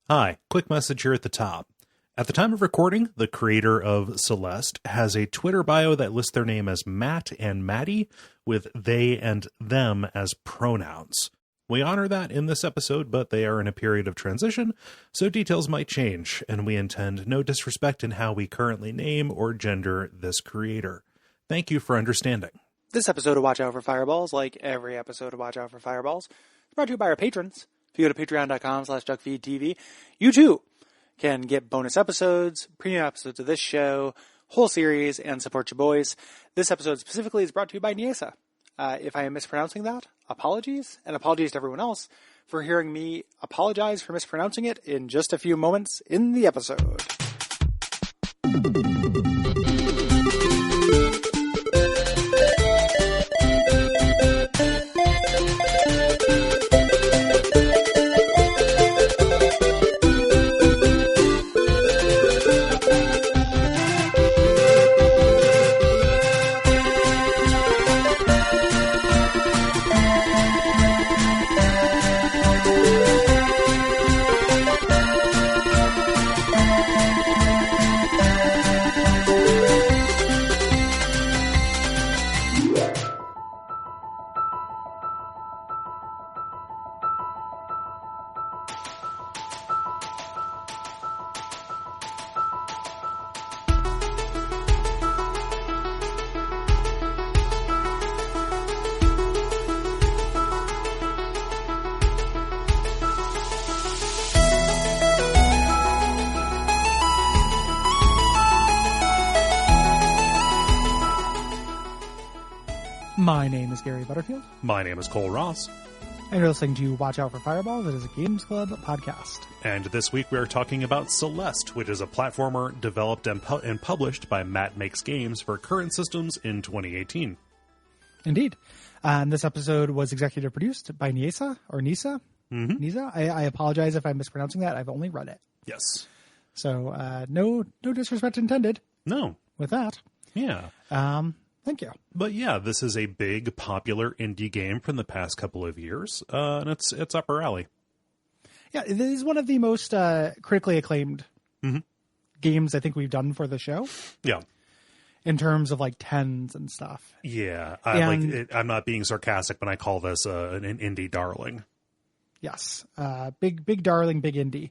Hi, quick message here at the top. At the time of recording, the creator of Celeste has a Twitter bio that lists their name as Matt and Maddie, with they and them as pronouns. We honor that in this episode, but they are in a period of transition, so details might change, and we intend no disrespect in how we currently name or gender this creator. Thank you for understanding. This episode of Watch Out for Fireballs, like every episode of Watch Out for Fireballs, is brought to you by our patrons. If you go to patreon.com/Duckfeed.tv, you too can get bonus episodes, premium episodes of this show, whole series, and support your boys. This episode specifically is brought to you by Neasa. If I am mispronouncing that, apologies, and apologies to everyone else for hearing me apologize for mispronouncing it in just a few moments in the episode. My name is Gary Butterfield. My name is Cole Ross. And you're listening to Watch Out for Fireballs. It is a Games Club podcast. And this week we are talking about Celeste, which is a platformer developed and published by Matt Makes Games for current systems in 2018. Indeed. And this episode was executive produced by Neasa, or Neasa. Mm-hmm. Neasa. I apologize if I'm mispronouncing that. I've only read it. Yes. So no disrespect intended. No. With that. Yeah. Thank you. But yeah, this is a big, popular indie game from the past couple of years, and it's up our alley. Yeah, it is one of the most critically acclaimed games I think we've done for the show. Yeah. In terms of like tens and stuff. Yeah. I'm not being sarcastic when I call this an indie darling. Yes. Big darling, big indie.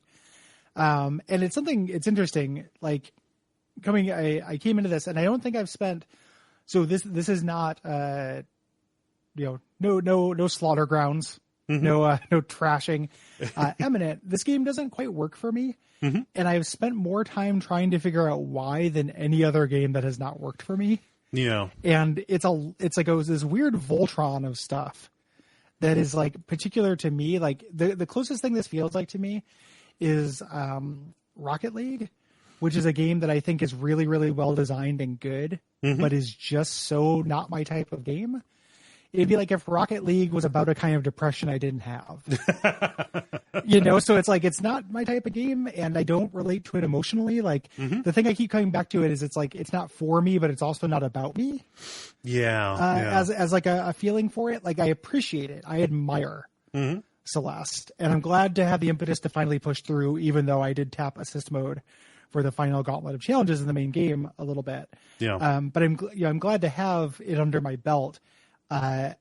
And it's interesting, like I came into this and I don't think I've spent... So this is not, no slaughter grounds, no trashing, Eminent. This game doesn't quite work for me, and I've spent more time trying to figure out why than any other game that has not worked for me. Yeah, and it's like this weird Voltron of stuff that is like particular to me. Like the closest thing this feels like to me is Rocket League, which is a game that I think is really, really well designed and good, but is just so not my type of game. It'd be like if Rocket League was about a kind of depression I didn't have. So it's like, it's not my type of game, and I don't relate to it emotionally. Like, the thing I keep coming back to it is it's like, it's not for me, but it's also not about me. Yeah. As like a feeling for it. Like, I appreciate it. I admire Celeste, and I'm glad to have the impetus to finally push through, even though I did tap assist mode for the final gauntlet of challenges in the main game a little bit. Yeah. But I'm glad to have it under my belt. I'm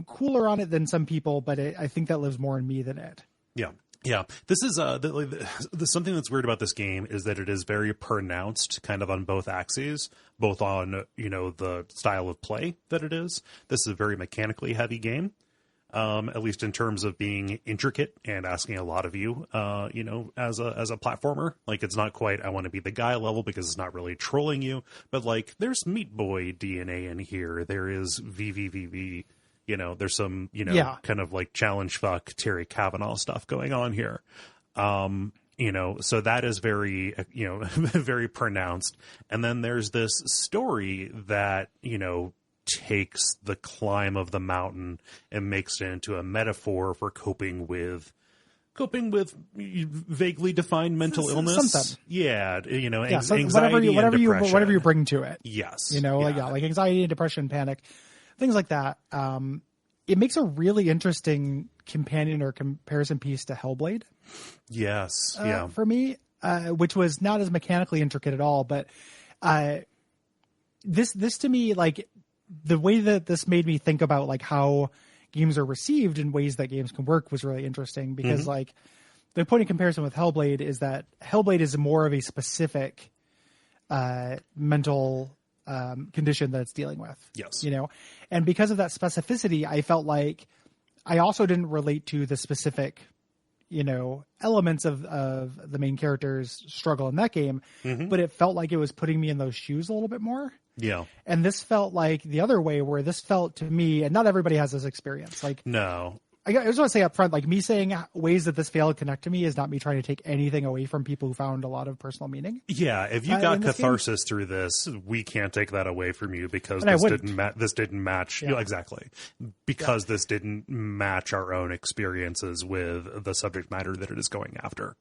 cooler on it than some people, but I think that lives more in me than it. Yeah. Yeah. This is something that's weird about this game is that it is very pronounced kind of on both axes, both on, the style of play that it is. This is a very mechanically heavy game. At least in terms of being intricate and asking a lot of you, as a platformer. Like, it's not quite, I want to be the guy level, because it's not really trolling you, but like, there's Meat Boy DNA in here. There is VVVV, there's some, kind of like challenge fuck Terry Kavanaugh stuff going on here. So that is very, very pronounced. And then there's this story that, takes the climb of the mountain and makes it into a metaphor for coping with vaguely defined mental illness. Something. Yeah, anxiety, whatever you bring to it. Yes. Like anxiety, depression, panic, things like that. it makes a really interesting companion or comparison piece to Hellblade. Yes. For me, which was not as mechanically intricate at all, but this to me, like the way that this made me think about like how games are received and ways that games can work was really interesting because like the point of comparison with Hellblade is that Hellblade is more of a specific mental condition that it's dealing with. Yes. You know, and because of that specificity, I felt like I also didn't relate to the specific, you know, elements of the main character's struggle in that game, but it felt like it was putting me in those shoes a little bit more. Yeah. And this felt like the other way where this felt to me, and not everybody has this experience. Like, No. I just want to say up front, like me saying ways that this failed connect to me is not me trying to take anything away from people who found a lot of personal meaning. Yeah, if you got catharsis through this, we can't take that away from you because this didn't match. Yeah. Exactly. Because this didn't match our own experiences with the subject matter that it is going after.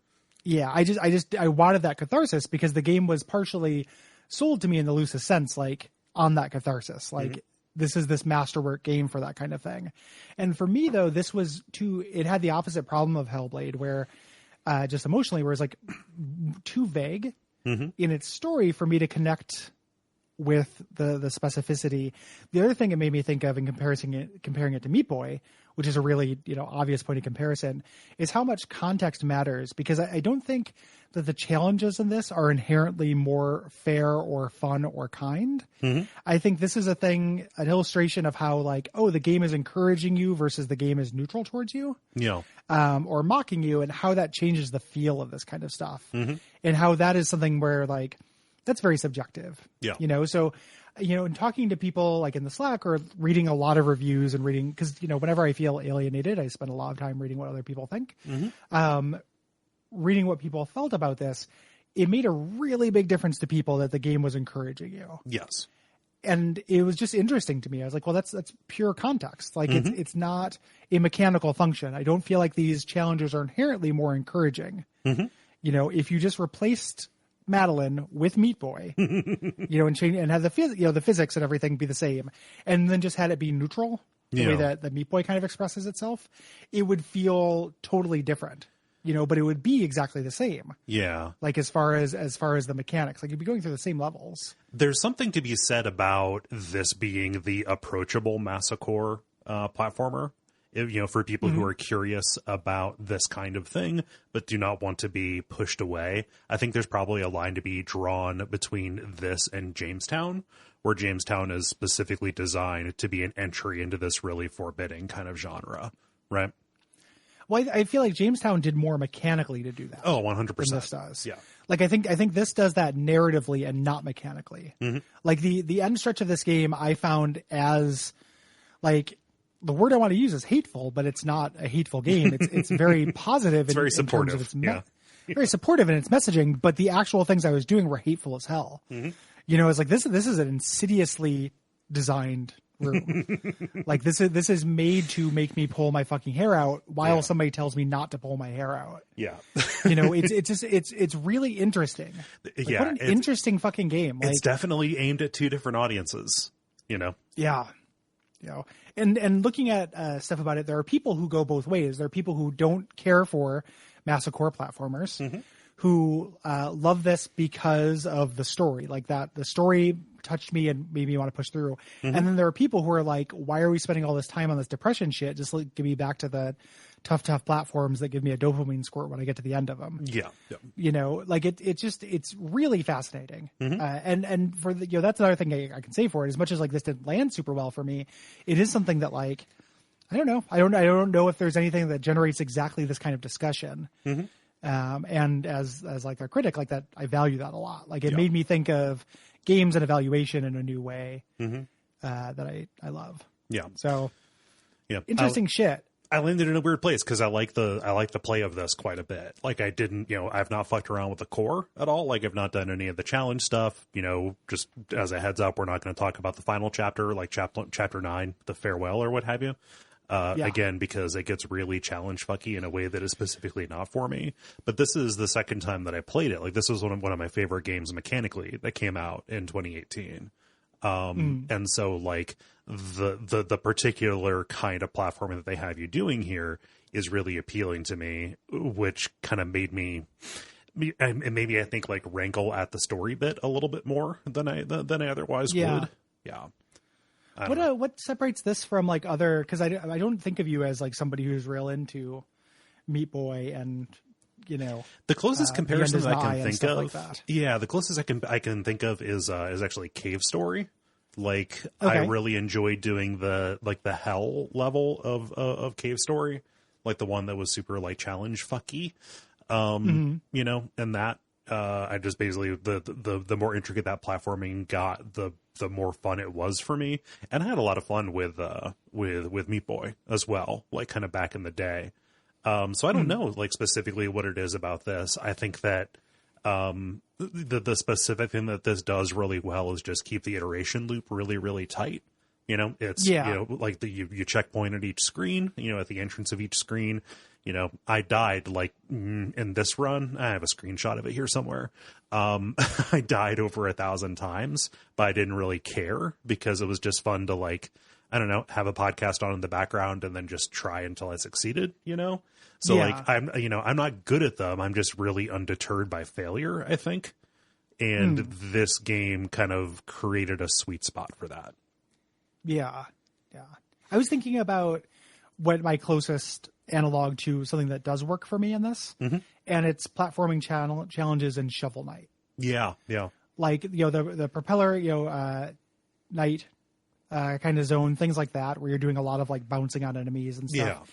Yeah, I wanted that catharsis because the game was partially sold to me in the loosest sense, like on that catharsis. Like this is this masterwork game for that kind of thing. And for me though, this was it had the opposite problem of Hellblade where just emotionally where it's like too vague in its story for me to connect with the specificity. The other thing it made me think of in comparing it to Meat Boy, which is a really, you know, obvious point of comparison, is how much context matters because I don't think that the challenges in this are inherently more fair or fun or kind. I think this is an illustration of how like, oh, the game is encouraging you versus the game is neutral towards you. Yeah. Or mocking you, and how that changes the feel of this kind of stuff. And how that is something where like, that's very subjective. Yeah. You know, so, you know, in talking to people like in the Slack or reading a lot of reviews and reading, because, you know, whenever I feel alienated, I spend a lot of time reading what other people think. Reading what people felt about this, it made a really big difference to people that the game was encouraging you. Yes. And it was just interesting to me. I was like, well, that's pure context. Like it's not a mechanical function. I don't feel like these challenges are inherently more encouraging. You know, if you just replaced Madeline with Meat Boy, you know, and change and have the physics and everything be the same, and then just had it be neutral, the way that the Meat Boy kind of expresses itself, it would feel totally different. You know, but it would be exactly the same. Yeah. Like as far as the mechanics, like you'd be going through the same levels. There's something to be said about this being the approachable masocore platformer. You know, for people who are curious about this kind of thing, but do not want to be pushed away. I think there's probably a line to be drawn between this and Jamestown, where Jamestown is specifically designed to be an entry into this really forbidding kind of genre, right? Well, I feel like Jamestown did more mechanically to do that. Oh, 100%. Than this does. Yeah. Like I think this does that narratively and not mechanically. Like the end stretch of this game I found as like the word I want to use is hateful, but it's not a hateful game. It's very positive. It's very supportive. Very supportive in its messaging, but the actual things I was doing were hateful as hell. You know, it's like this is an insidiously designed room. Like this is made to make me pull my fucking hair out while somebody tells me not to pull my hair out. Yeah. You know, it's really interesting. Like, what an interesting fucking game. Like, it's definitely aimed at two different audiences, you know? Yeah. You know, and looking at stuff about it, there are people who go both ways. There are people who don't care for masocore platformers who love this because of the story, like that the story touched me and made me want to push through. And then there are people who are like, why are we spending all this time on this depression shit? Just like, give me back to the tough platforms that give me a dopamine squirt when I get to the end of them. Yeah. You know, like it's really fascinating. And for the, you know, that's another thing I can say for it. As much as like this didn't land super well for me, it is something that like, I don't know. I don't know if there's anything that generates exactly this kind of discussion. And as like a critic like that, I value that a lot. Like it made me think of games and evaluation in a new way that I love. Yeah. So interesting shit. I landed in a weird place because I like the play of this quite a bit. Like I didn't, you know, I've not fucked around with the core at all. Like I've not done any of the challenge stuff, you know, just as a heads up, we're not going to talk about the final chapter, like chapter 9, the farewell or what have you. Again, because it gets really challenge fucky in a way that is specifically not for me. But this is the second time that I played it. Like this was one of my favorite games mechanically that came out in 2018. And so like the particular kind of platforming that they have you doing here is really appealing to me, which kind of made me, and maybe I think like rankle at the story bit a little bit more than I otherwise would. Yeah. What separates this from like other? Because I don't think of you as like somebody who's real into Meat Boy and the closest comparison that I can think of. Like that. Yeah, the closest I can think of is actually Cave Story. Like okay. I really enjoyed doing the hell level of Cave Story, like the one that was super like challenge fucky. And that I just basically the more intricate that platforming got, the more fun it was for me, and I had a lot of fun with Meat Boy as well, like kind of back in the day. So I don't know like specifically what it is about this. I think that the specific thing that this does really well is just keep the iteration loop really, really tight. It's like you checkpoint at each screen, at the entrance of each screen. I died like in this run. I have a screenshot of it here somewhere. I died over 1,000 times, but I didn't really care because it was just fun to like, I don't know, have a podcast on in the background and then just try until I succeeded, So like, I'm not good at them. I'm just really undeterred by failure, I think. And this game kind of created a sweet spot for that. Yeah. Yeah. I was thinking about what my closest analog to something that does work for me in this, and it's platforming challenges in Shovel Knight. Yeah. Yeah. Like, the propeller, Knight, kind of zone, things like that, where you're doing a lot of like bouncing on enemies and stuff.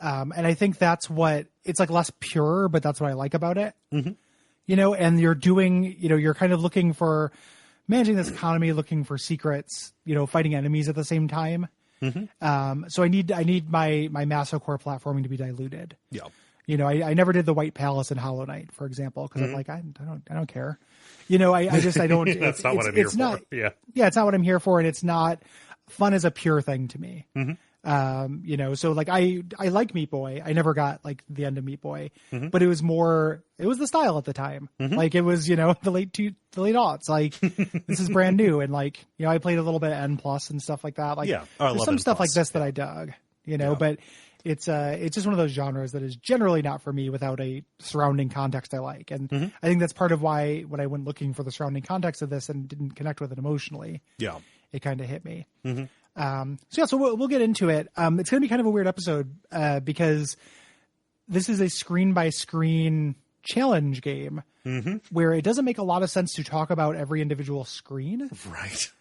Yeah. And I think that's what it's like, less pure, but that's what I like about it. And you're doing, you're kind of looking for managing this economy, looking for secrets, fighting enemies at the same time. So I need my masocore platforming to be diluted. Yeah. I never did the White Palace in Hollow Knight, for example, because I'm like, I don't care. I don't. That's not what I'm here for. Yeah. Yeah, it's not what I'm here for, and it's not fun as a pure thing to me. So like I like Meat Boy. I never got like the end of Meat Boy, but it was the style at the time. Like it was, the late aughts. Like this is brand new, and like I played a little bit of N plus and stuff like that. Like there's some stuff like this that I dug. But it's just one of those genres that is generally not for me without a surrounding context I like, and I think that's part of why when I went looking for the surrounding context of this and didn't connect with it emotionally, it kind of hit me. So we'll get into it. It's going to be kind of a weird episode because this is a screen by screen challenge game where it doesn't make a lot of sense to talk about every individual screen. Right.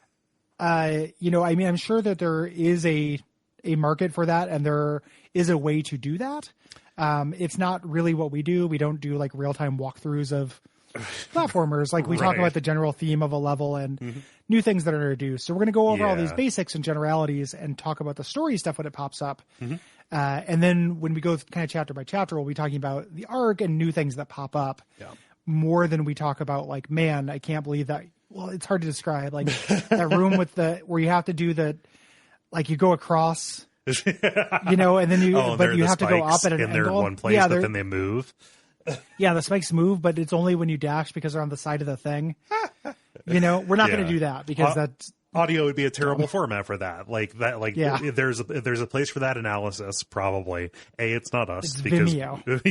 I'm sure that there is a market for that, and there is a way to do that. It's not really what we do. We don't do like real time walkthroughs of platformers. Like we talk about the general theme of a level and new things that are introduced. So we're going to go over all these basics and generalities and talk about the story stuff when it pops up. And then when we go kind of chapter by chapter, we'll be talking about the arc and new things that pop up more than we talk about like, man, I can't believe that. Well, it's hard to describe, like that room with where you have to do like you go across, and then you have to go up at an angle. They're in one place, but then they move. Yeah, the spikes move, but it's only when you dash because they're on the side of the thing. We're not going to do that because that's audio would be a terrible format for that. Like that, like if there's a place for that analysis, probably it's not us. It's because Vimeo.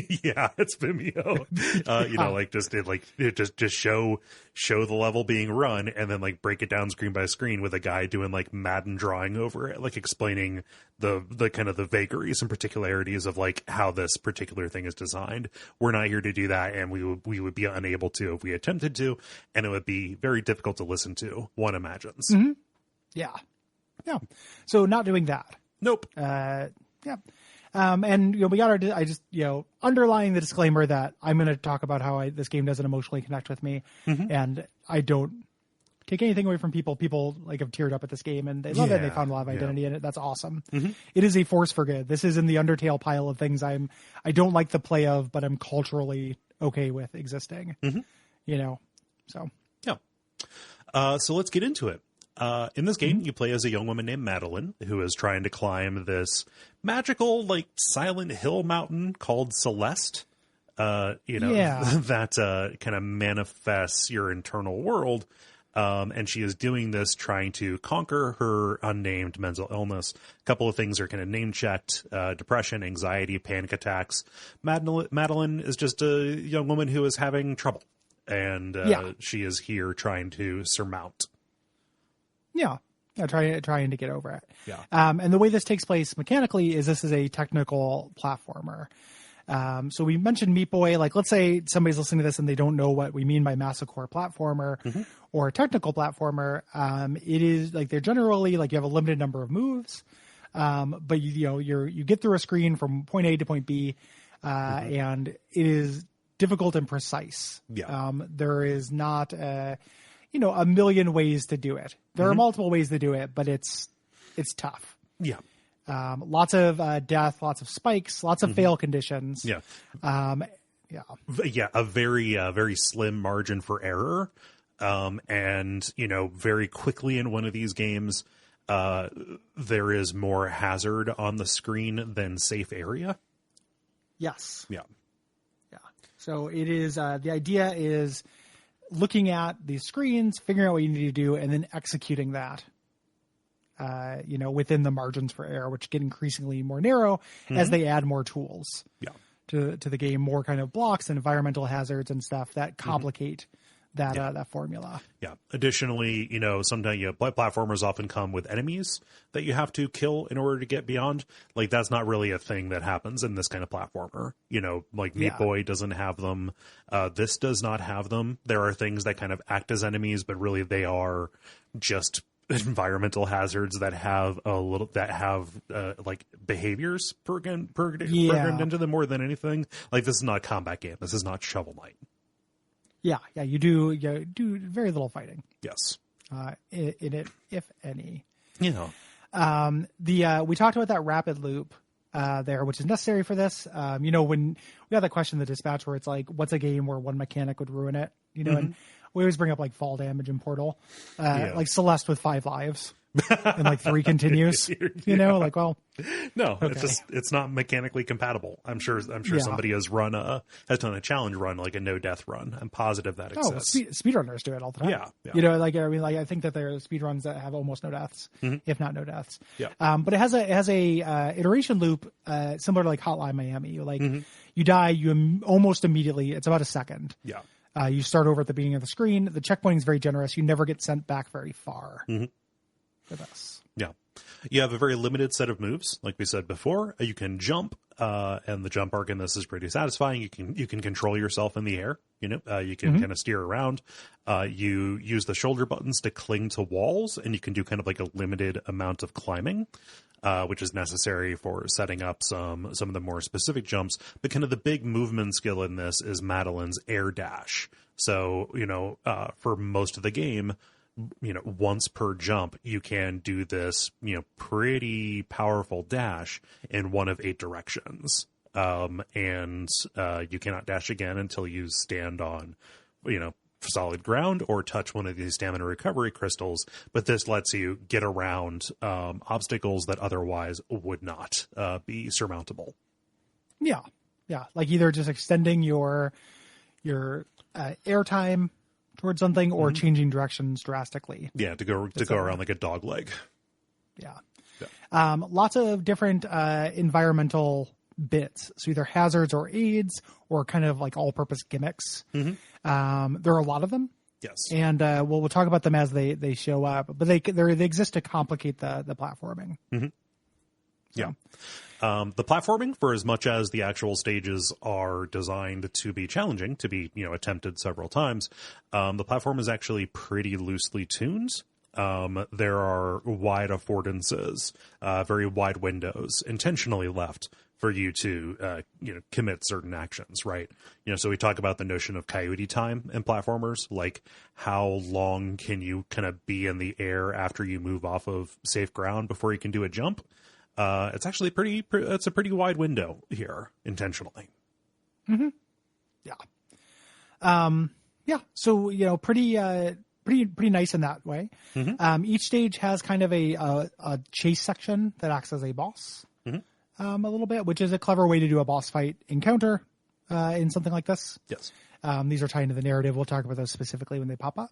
It's Vimeo. Just show the level being run and then like break it down screen by screen with a guy doing like Madden drawing over it, like explaining the kind of the vagaries and particularities of like how this particular thing is designed. We're not here to do that, and we would be unable to if we attempted to, and it would be very difficult to listen to, one imagines. Yeah. So not doing that. Nope. And we got underlying the disclaimer that I'm going to talk about how this game doesn't emotionally connect with me, and I don't take anything away from people. People like have teared up at this game and they love it. And they found a lot of identity in it. That's awesome. It is a force for good. This is in the Undertale pile of things I don't like the play of, but I'm culturally okay with existing. So yeah. So let's get into it. In this game, you play as a young woman named Madeline who is trying to climb this magical, like Silent Hill mountain called Celeste. That kind of manifests your internal world. And she is doing this trying to conquer her unnamed mental illness. A couple of things are kind of name checked: depression, anxiety, panic attacks. Madeline is just a young woman who is having trouble, and she is here trying to surmount. Yeah. Trying to get over it. Yeah. And the way this takes place mechanically is this is a technical platformer. So we mentioned Meat Boy. Like, let's say somebody's listening to this and they don't know what we mean by masocore platformer or technical platformer. It is like they're generally like you have a limited number of moves, but you get through a screen from point A to point B, and it is difficult and precise. Yeah. There is not a million ways to do it. There are multiple ways to do it, but it's tough. Yeah. Lots of death, lots of spikes, lots of fail conditions. Yeah. Yeah. A very slim margin for error. And very quickly in one of these games, there is more hazard on the screen than safe area. Yes. Yeah. Yeah. So it is, the idea is looking at these screens, figuring out what you need to do, and then executing that, within the margins for error, which get increasingly more narrow as they add more tools to the game, more kind of blocks and environmental hazards and stuff that complicate that formula. Yeah. Additionally, sometimes platformers often come with enemies that you have to kill in order to get beyond. Like, that's not really a thing that happens in this kind of platformer. Meat Boy doesn't have them. This does not have them. There are things that kind of act as enemies, but really they are just environmental hazards that have behaviors programmed into them more than anything. Like, this is not a combat game. This is not Shovel Knight. Yeah, you do very little fighting. Yes. In it, if any. We talked about that rapid loop there, which is necessary for this. When we had that question in the dispatch where it's like, what's a game where one mechanic would ruin it? And we always bring up like fall damage in Portal, like Celeste with 5 lives. And like 3 continues, no, okay. It's not mechanically compatible. I'm sure somebody has done a challenge run, like a no death run. I'm positive that exists. Speedrunners do it all the time. Yeah. I think that there are speedruns that have almost no deaths, if not no deaths. Yeah. But it has a iteration loop, similar to like Hotline Miami. Like you die, you almost immediately, it's about a second. Yeah. You start over at the beginning of the screen. The checkpointing is very generous. You never get sent back very far. With us. Yeah. You have a very limited set of moves, like we said before. You can jump, and the jump arc in this is pretty satisfying. You can control yourself in the air. You can kind of steer around. You use the shoulder buttons to cling to walls, and you can do kind of like a limited amount of climbing, which is necessary for setting up some of the more specific jumps. But kind of the big movement skill in this is Madeline's air dash. So, for most of the game, once per jump, you can do this, pretty powerful dash in one of 8 directions. And you cannot dash again until you stand on, solid ground or touch one of these stamina recovery crystals. But this lets you get around obstacles that otherwise would not be surmountable. Yeah. Yeah. Like either just extending your air time towards something or changing directions drastically. Yeah, to go around like a dog leg. Yeah. Lots of different environmental bits. So either hazards or aids or kind of like all-purpose gimmicks. There are a lot of them. Yes. And we'll talk about them as they show up, but they exist to complicate the platforming. Yeah. The platforming, for as much as the actual stages are designed to be challenging, to be, attempted several times, the platform is actually pretty loosely tuned. There are wide affordances, very wide windows intentionally left for you to, commit certain actions, right? So we talk about the notion of coyote time in platformers, like how long can you kind of be in the air after you move off of safe ground before you can do a jump? It's actually it's a pretty wide window here intentionally. Yeah. So, pretty nice in that way. Each stage has kind of a chase section that acts as a boss, a little bit, which is a clever way to do a boss fight encounter, in something like this. Yes. These are tied into the narrative. We'll talk about those specifically when they pop up.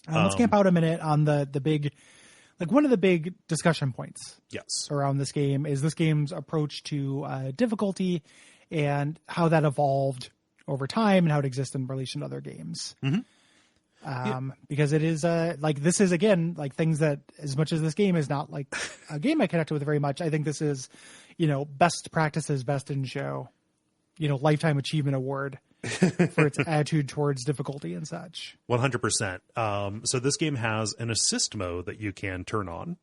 Let's camp out a minute on the big, like one of the big discussion points. Yes. Around this game is this game's approach to difficulty and how that evolved over time and how it exists in relation to other games. Because it is like, this is again, like things that as much as this game is not like a game I connect with very much, I think this is, best practices, best in show, lifetime achievement award for its attitude towards difficulty and such. 100%. So this game has an assist mode that you can turn on.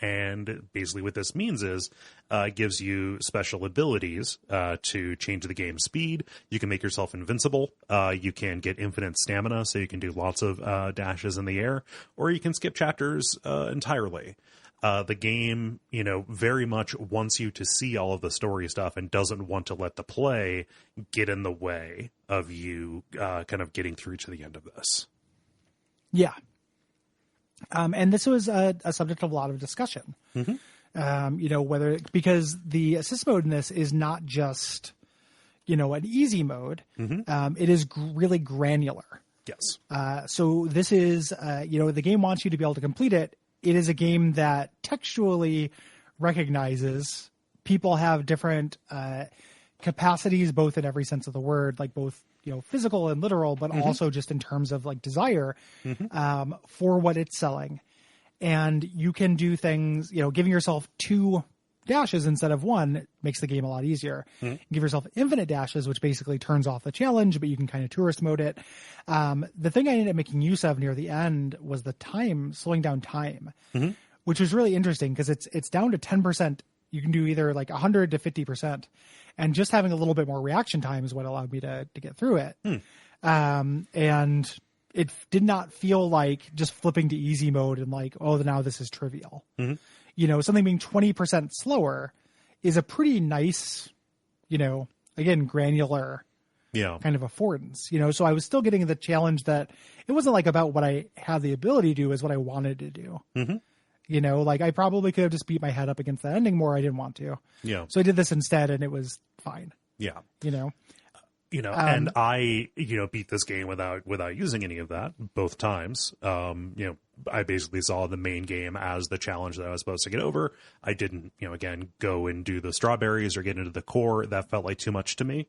And basically what this means is, it gives you special abilities, to change the game speed. You can make yourself invincible. You can get infinite stamina, so you can do lots of, dashes in the air, or you can skip chapters, entirely. The game, very much wants you to see all of the story stuff and doesn't want to let the play get in the way of you, kind of getting through to the end of this. Yeah. And this was a subject of a lot of discussion, whether, because the assist mode in this is not just, an easy mode. It is really granular. Yes. So this is, the game wants you to be able to complete it. It is a game that textually recognizes people have different, capacities, both in every sense of the word, like both, physical and literal, but also just in terms of like desire, for what it's selling. And you can do things, giving yourself 2 dashes instead of 1 makes the game a lot easier. Give yourself infinite dashes, which basically turns off the challenge, but you can kind of tourist mode it. The thing I ended up making use of near the end was the time, slowing down time, which was really interesting because it's down to 10%. You can do either like 100 to 50%. And just having a little bit more reaction time is what allowed me to get through it. And it did not feel like just flipping to easy mode and like, oh, now this is trivial. Something being 20% slower is a pretty nice, again, granular kind of affordance. So I was still getting the challenge that it wasn't like about what I had the ability to do, is what I wanted to do. Like I probably could have just beat my head up against that ending more. I didn't want to. Yeah. So I did this instead and it was fine. Yeah. And I, beat this game without using any of that both times. I basically saw the main game as the challenge that I was supposed to get over. I didn't, again, go and do the strawberries or get into the core. That felt like too much to me.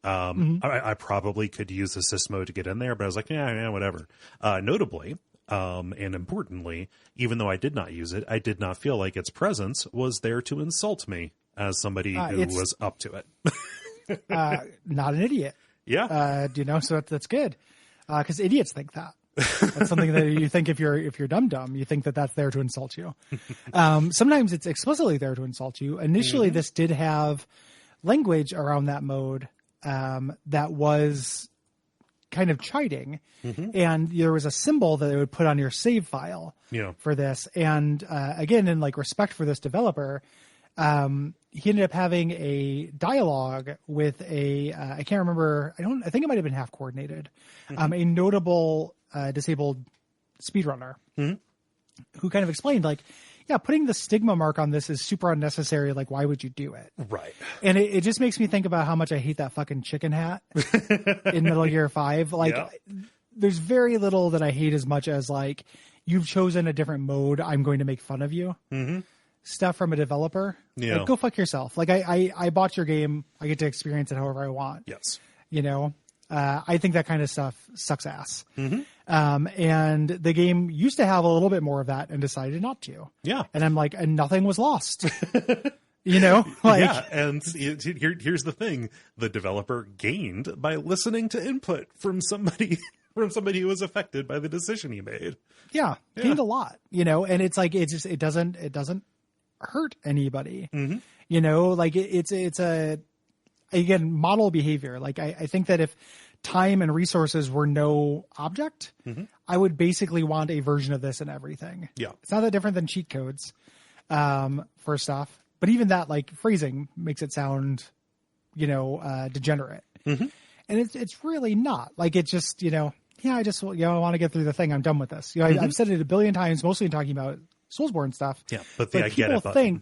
I probably could use assist mode to get in there, but I was like, yeah, whatever. Notably, and importantly, even though I did not use it, I did not feel like its presence was there to insult me as somebody who was up to it. Not an idiot. Yeah. So that's good. Cause idiots think that. That's something that you think if you're dumb, you think that that's there to insult you. Sometimes it's explicitly there to insult you. Initially, this did have language around that mode, that was kind of chiding, and there was a symbol that it would put on your save file for this. And again, in like respect for this developer, he ended up having a dialogue with I can't remember. I think it might have been half coordinated, a notable disabled speedrunner who kind of explained like, yeah, putting the stigma mark on this is super unnecessary. Like, why would you do it? Right. And it just makes me think about how much I hate that fucking chicken hat in Metal Gear 5. Like, there's very little that I hate as much as like, you've chosen a different mode, I'm going to make fun of you. Stuff from a developer. Like, go fuck yourself. Like, I bought your game. I get to experience it however I want. Yes. I think that kind of stuff sucks ass. And the game used to have a little bit more of that and decided not to. Yeah. And I'm like, and nothing was lost. Like, yeah. And here's the thing: the developer gained by listening to input from somebody who was affected by the decision he made. Yeah. Gained a lot, and it's like, it doesn't hurt anybody. Like it's again, model behavior. Like I think that if time and resources were no object, I would basically want a version of this in everything. Yeah. It's not that different than cheat codes, for stuff, but even that like phrasing makes it sound, degenerate. And it's really not. Like, it just, I just, I want to get through the thing. I'm done with this. I've said it a billion times, mostly in talking about Soulsborne stuff. Yeah. But the I get it button.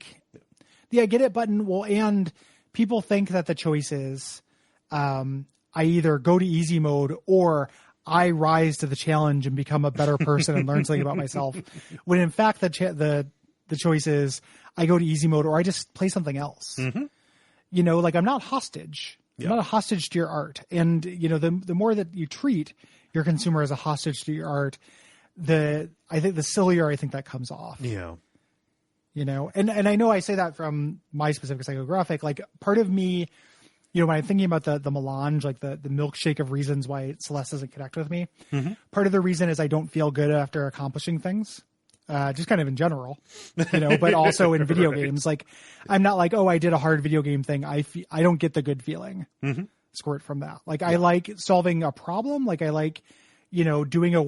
The I get it button will, and people think that the choice is, I either go to easy mode or I rise to the challenge and become a better person and learn something about myself. When in fact, the choice is I go to easy mode or I just play something else. You know, like I'm not hostage. I'm not a hostage to your art. And, you know, the more that you treat your consumer as a hostage to your art, I think the sillier I think that comes off. Yeah. You know, and I know I say that from my specific psychographic, like part of me, you know, when I'm thinking about the melange, like the milkshake of reasons why Celeste doesn't connect with me, part of the reason is I don't feel good after accomplishing things. Just kind of in general, you know, but also in video games. Like, I'm not like, oh, I did a hard video game thing. I don't get the good feeling squirt from that. Like, I like solving a problem. Like, I like, you know, doing a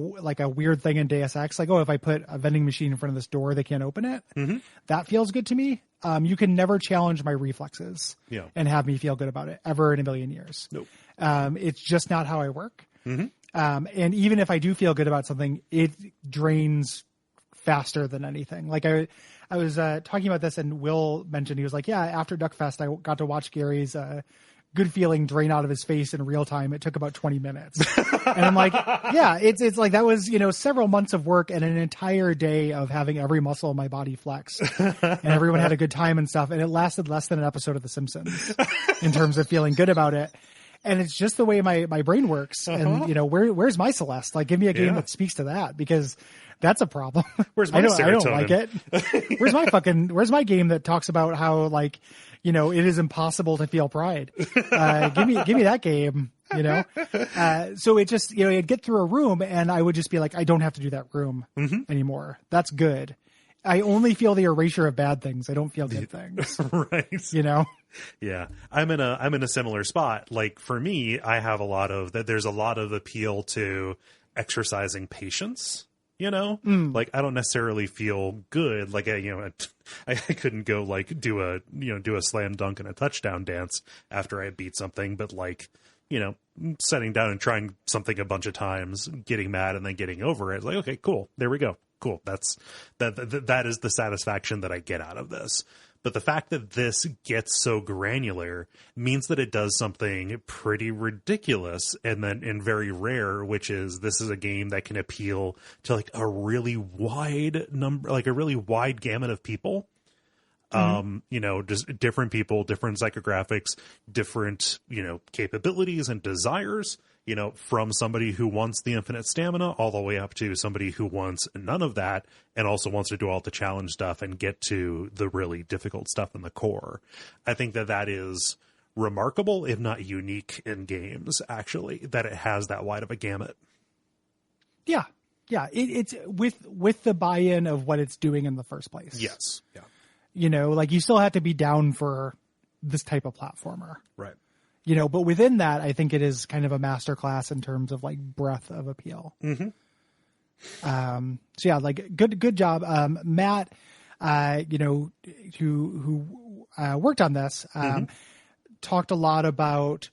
weird thing in Deus Ex. Like, oh, if I put a vending machine in front of this door, they can't open it. That feels good to me. You can never challenge my reflexes and have me feel good about it ever in a million years. Nope. It's just not how I work. And even if I do feel good about something, it drains faster than anything. Like I was talking about this, and Will mentioned, he was like, yeah, after Duckfest, I got to watch Gary's good feeling drain out of his face in real time. It took about 20 minutes. And I'm like, yeah, it's like that was, you know, several months of work and an entire day of having every muscle in my body flex. And everyone had a good time and stuff. And it lasted less than an episode of The Simpsons in terms of feeling good about it. And it's just the way my brain works. And, you know, where's my Celeste? Like, give me a game that speaks to that, because that's a problem. Where's my I don't like it. Where's my game that talks about how, like, you know, it is impossible to feel pride. Give me that game, you know? So it just, you know, you'd get through a room and I would just be like, I don't have to do that room anymore. That's good. I only feel the erasure of bad things. I don't feel good things. Right. You know? Yeah. I'm in a similar spot. Like, for me, there's a lot of appeal to exercising patience. You know, like, I don't necessarily feel good. Like, I couldn't go like do a slam dunk and a touchdown dance after I beat something. But, like, you know, setting down and trying something a bunch of times, getting mad and then getting over it. Like, okay, cool. There we go. Cool. That is the satisfaction that I get out of this. But the fact that this gets so granular means that it does something pretty ridiculous and very rare, which is this is a game that can appeal to like a really wide gamut of people. You know, just different people, different psychographics, different, you know, capabilities and desires, you know, from somebody who wants the infinite stamina all the way up to somebody who wants none of that and also wants to do all the challenge stuff and get to the really difficult stuff in the core. I think that is remarkable, if not unique in games, actually, that it has that wide of a gamut. Yeah. Yeah. It's with the buy-in of what it's doing in the first place. Yes. Yeah. You know, like, you still have to be down for this type of platformer. Right. You know, but within that, I think it is kind of a masterclass in terms of like breadth of appeal. So yeah, like good job. Matt, you know, who worked on this, talked a lot about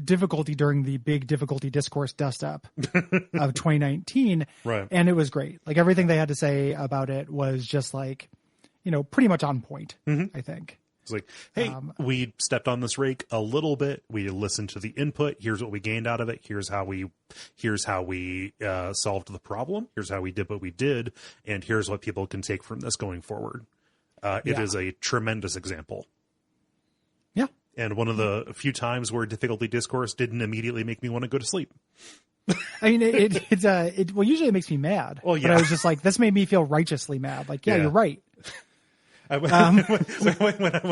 difficulty during the big difficulty discourse dust up of 2019. Right. And it was great. Like, everything they had to say about it was just like, you know, pretty much on point, I think. It's like, hey, we stepped on this rake a little bit. We listened to the input. Here's what we gained out of it. Here's how we solved the problem. Here's how we did what we did. And here's what people can take from this going forward. It is a tremendous example. Yeah. And one of the few times where difficulty discourse didn't immediately make me want to go to sleep. I mean, well, usually it makes me mad. Well, yeah. But I was just like, this made me feel righteously mad. Like, yeah. You're right. When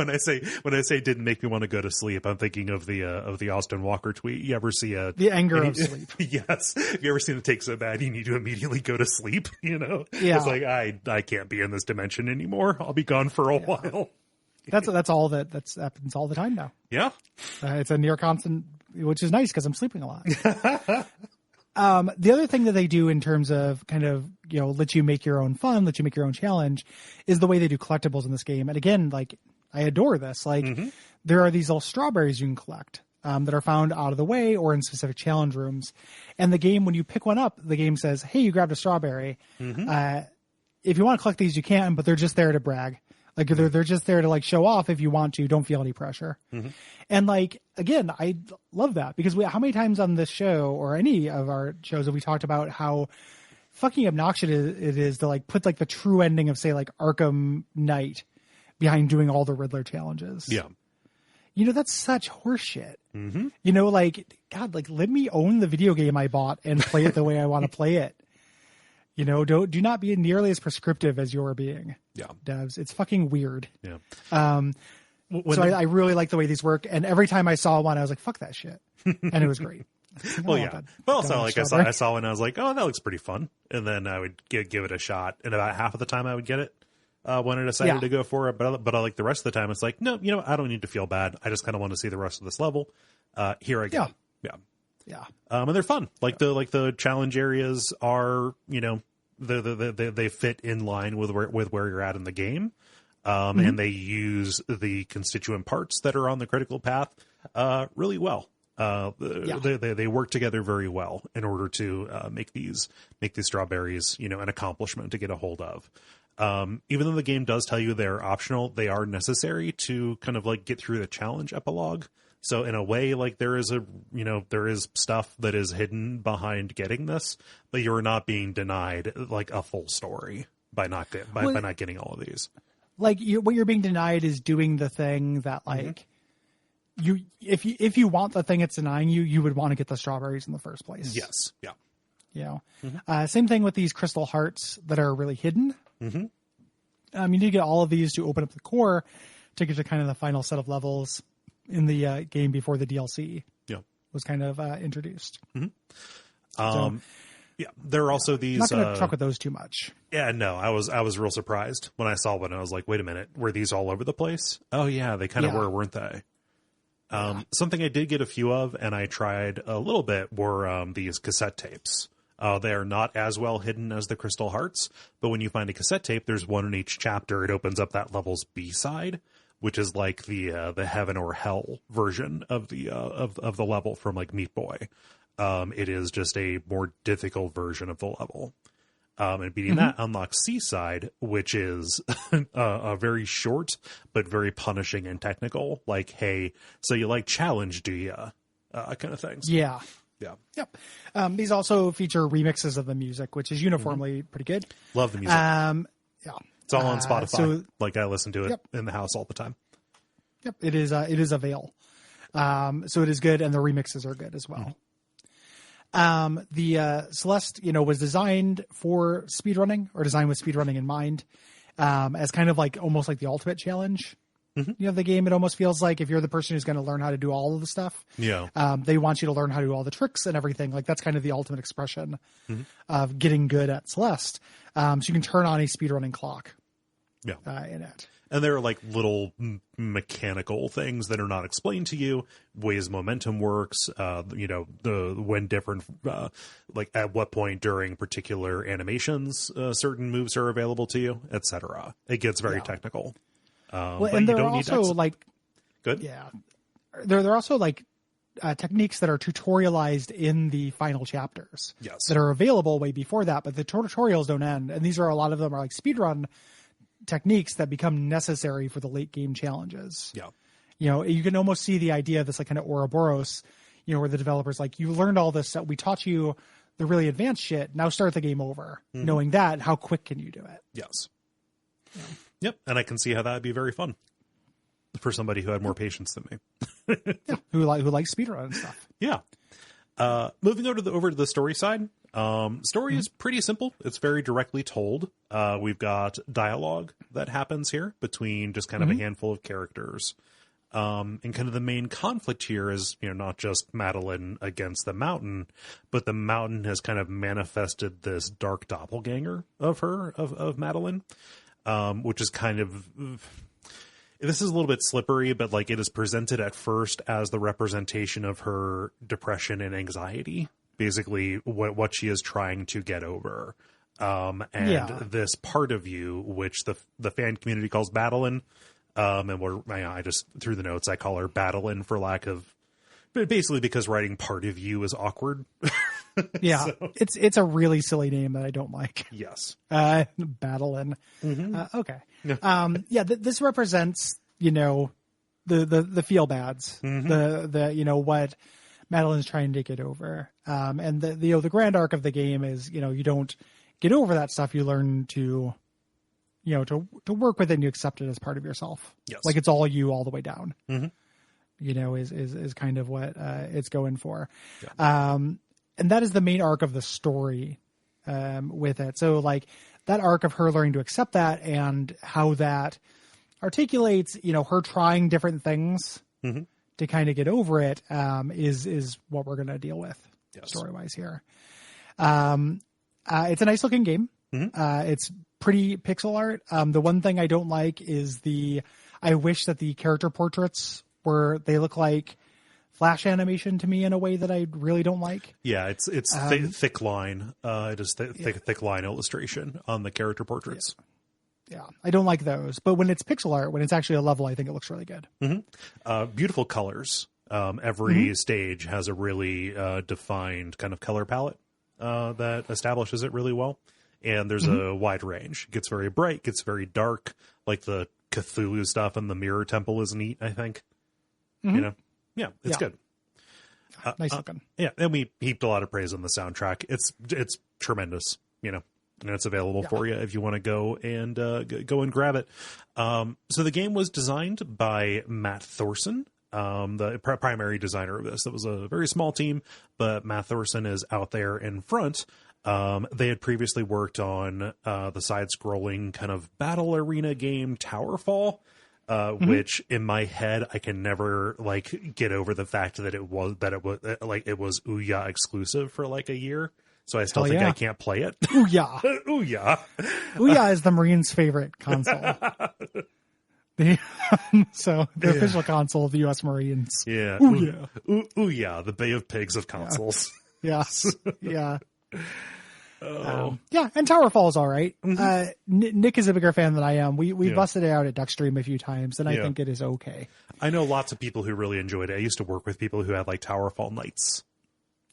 I say didn't make me want to go to sleep, I'm thinking of the Austin Walker tweet. You ever see the anger of sleep? Yes. Have you ever seen it take so bad you need to immediately go to sleep? You know, yeah. It's like I can't be in this dimension anymore. I'll be gone for a while. That's all that happens all the time now. Yeah, it's a near constant, which is nice because I'm sleeping a lot. The other thing that they do in terms of kind of, you know, let you make your own fun, let you make your own challenge, is the way they do collectibles in this game. And again, like, I adore this. Like, there are these little strawberries you can collect that are found out of the way or in specific challenge rooms. And the game, when you pick one up, the game says, hey, you grabbed a strawberry. If you want to collect these, you can, but they're just there to brag. Like they're just there to like show off if you want to. Don't feel any pressure. And like again, I love that because how many times on this show or any of our shows have we talked about how fucking obnoxious it is to like put like the true ending of say like Arkham Knight behind doing all the Riddler challenges. Yeah. You know, that's such horseshit. You know, like, God, like, let me own the video game I bought and play it the way I want to play it. You know, do not be nearly as prescriptive as you're being. Yeah. Devs. It's fucking weird. Yeah. I really like the way these work. And every time I saw one, I was like, fuck that shit. And it was great. Well, yeah. But also, like, I saw one, I was like, oh, that looks pretty fun. And then I would give it a shot. And about half of the time I would get it. When I decided to go for it, but I like the rest of the time, it's like, no, you know, I don't need to feel bad. I just kind of want to see the rest of this level. Here I go. Yeah. And they're fun. The challenge areas are, you know, they fit in line with where you're at in the game. And they use the constituent parts that are on the critical path, really well. They work together very well in order to make these strawberries, you know, an accomplishment to get a hold of. Even though the game does tell you they're optional, they are necessary to kind of like get through the challenge epilogue. So in a way, like there is stuff that is hidden behind getting this, but you're not being denied like a full story by not getting all of these. Like what you're being denied is doing the thing that like if you want the thing it's denying you, you would want to get the strawberries in the first place. Yes. Yeah. You know, same thing with these crystal hearts that are really hidden. You need to get all of these to open up the core to get to kind of the final set of levels in the game before the DLC was kind of introduced. There are also these. I'm not going to truck with those too much. Yeah, no, I was real surprised when I saw one. I was like, wait a minute, were these all over the place? Oh yeah, they kind of were, weren't they? Something I did get a few of, and I tried a little bit, were these cassette tapes. They are not as well hidden as the Crystal Hearts, but when you find a cassette tape, there's one in each chapter. It opens up that level's B-side, which is like the heaven or hell version of the level from like Meat Boy. It is just a more difficult version of the level. And beating that unlocks C-side, which is a very short but very punishing and technical. Like, hey, so you like challenge, do you? Kind of things. Yeah. Yeah. Yep. These also feature remixes of the music, which is uniformly pretty good. Love the music. Yeah. It's all on Spotify. So, like I listen to it in the house all the time. Yep. It is a veil. So it is good, and the remixes are good as well. The Celeste, was designed for speedrunning, or designed with speedrunning in mind, as kind of like almost like the ultimate challenge. The game, it almost feels like if you're the person who's going to learn how to do all of the stuff, they want you to learn how to do all the tricks and everything. Like that's kind of the ultimate expression of getting good at Celeste. So you can turn on a speedrunning clock in it. And there are like little mechanical things that are not explained to you, ways momentum works, when different, like at what point during particular animations, certain moves are available to you, etc. It gets very technical. And there are also like, good. Yeah. There are also like techniques that are tutorialized in the final chapters that are available way before that, but the tutorials don't end. And these are, a lot of them are like speedrun techniques that become necessary for the late game challenges. Yeah. You can almost see the idea of this like kind of Ouroboros, where the developer's like, you learned all this, we taught you the really advanced shit. Now start the game over. Knowing that, how quick can you do it? Yes. Yeah. Yep, and I can see how that would be very fun for somebody who had more patience than me. Who likes speedrun and stuff. Yeah. Moving over to the story side. Story is pretty simple. It's very directly told. We've got dialogue that happens here between just kind of a handful of characters. And kind of the main conflict here is, not just Madeline against the Mountain, but the Mountain has kind of manifested this dark doppelganger of her, of Madeline. Which is kind of, this is a little bit slippery, but like it is presented at first as the representation of her depression and anxiety, basically what she is trying to get over. This part of you, which the fan community calls Madeline, I just through the notes, I call her Battlein for lack of, but basically because writing part of you is awkward. Yeah, So, it's a really silly name that I don't like. yes. Madeline. Okay. Yeah. This represents, the feel bads, the what Madeline's trying to get over. And the grand arc of the game is, you don't get over that stuff. You learn to, to work with it and you accept it as part of yourself. Yes. Like it's all you all the way down, is kind of what it's going for. Yeah. And that is the main arc of the story with it. So like that arc of her learning to accept that and how that articulates, her trying different things to kind of get over it is what we're going to deal with story-wise here. It's a nice looking game. It's pretty pixel art. The one thing I don't like is I wish that the character portraits they look like Flash animation to me in a way that I really don't like. Yeah, it's thick line. It is thick line illustration on the character portraits. Yeah, I don't like those. But when it's pixel art, when it's actually a level, I think it looks really good. Beautiful colors. Every stage has a really defined kind of color palette that establishes it really well. And there's a wide range. It gets very bright, gets very dark. Like the Cthulhu stuff and the Mirror Temple is neat, I think. Yeah, it's good. Nice looking. Yeah, and we heaped a lot of praise on the soundtrack. It's tremendous, and it's available for you if you want to go and grab it. So the game was designed by Matt Thorson, the primary designer of this. It was a very small team, but Matt Thorson is out there in front. They had previously worked on the side-scrolling kind of battle arena game Towerfall. Which in my head I can never get over the fact that it was Ouya exclusive for a year. So I still think I can't play it. Ouya. Ouya. Ouya is the Marines' favorite console. So the official console of the U.S. Marines. Yeah. Ouya. Ouya, the Bay of Pigs of consoles. Yes. Yeah. And Towerfall is all right. Nick is a bigger fan than I am. We busted it out at Duckstream a few times, and I think it is okay. I know lots of people who really enjoyed it. I used to work with people who had Towerfall nights.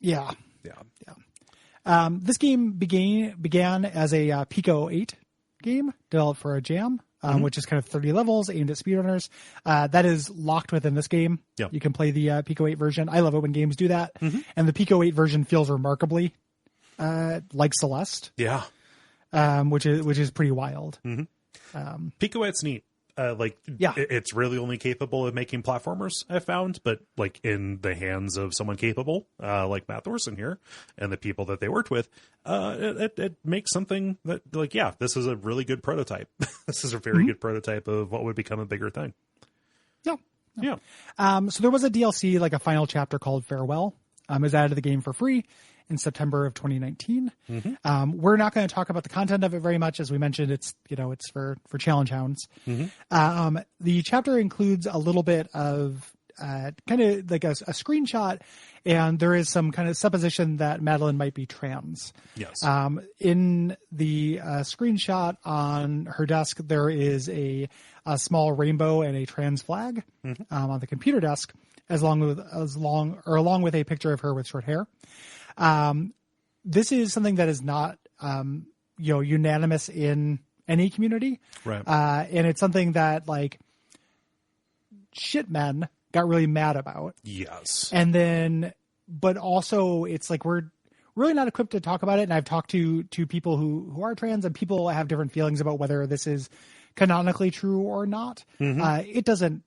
Yeah. Yeah. This game began as a Pico 8 game developed for a Jam, which is kind of 30 levels aimed at speedrunners. That is locked within this game. Yep. You can play the Pico 8 version. I love it when games do that. And the Pico 8 version feels remarkably like Celeste. Yeah. Which is pretty wild. Pico 8's neat. It's really only capable of making platformers, I've found, but in the hands of someone capable, like Matt Thorson here and the people that they worked with, it makes something that this is a really good prototype. This is a very good prototype of what would become a bigger thing. Yeah. So there was a DLC, a final chapter called Farewell. It was added to the game for free in September of 2019. We're not going to talk about the content of it very much. As we mentioned, it's for challenge hounds. The chapter includes a little bit of kind of a screenshot, and there is some kind of supposition that Madeline might be trans. Yes. In the screenshot on her desk, there is a small rainbow and a trans flag on the computer desk, along with a picture of her with short hair. This is something that is not, unanimous in any community. Right. And it's something that shit men got really mad about. Yes. And then, but also it's we're really not equipped to talk about it. And I've talked to people who are trans, and people have different feelings about whether this is canonically true or not. It doesn't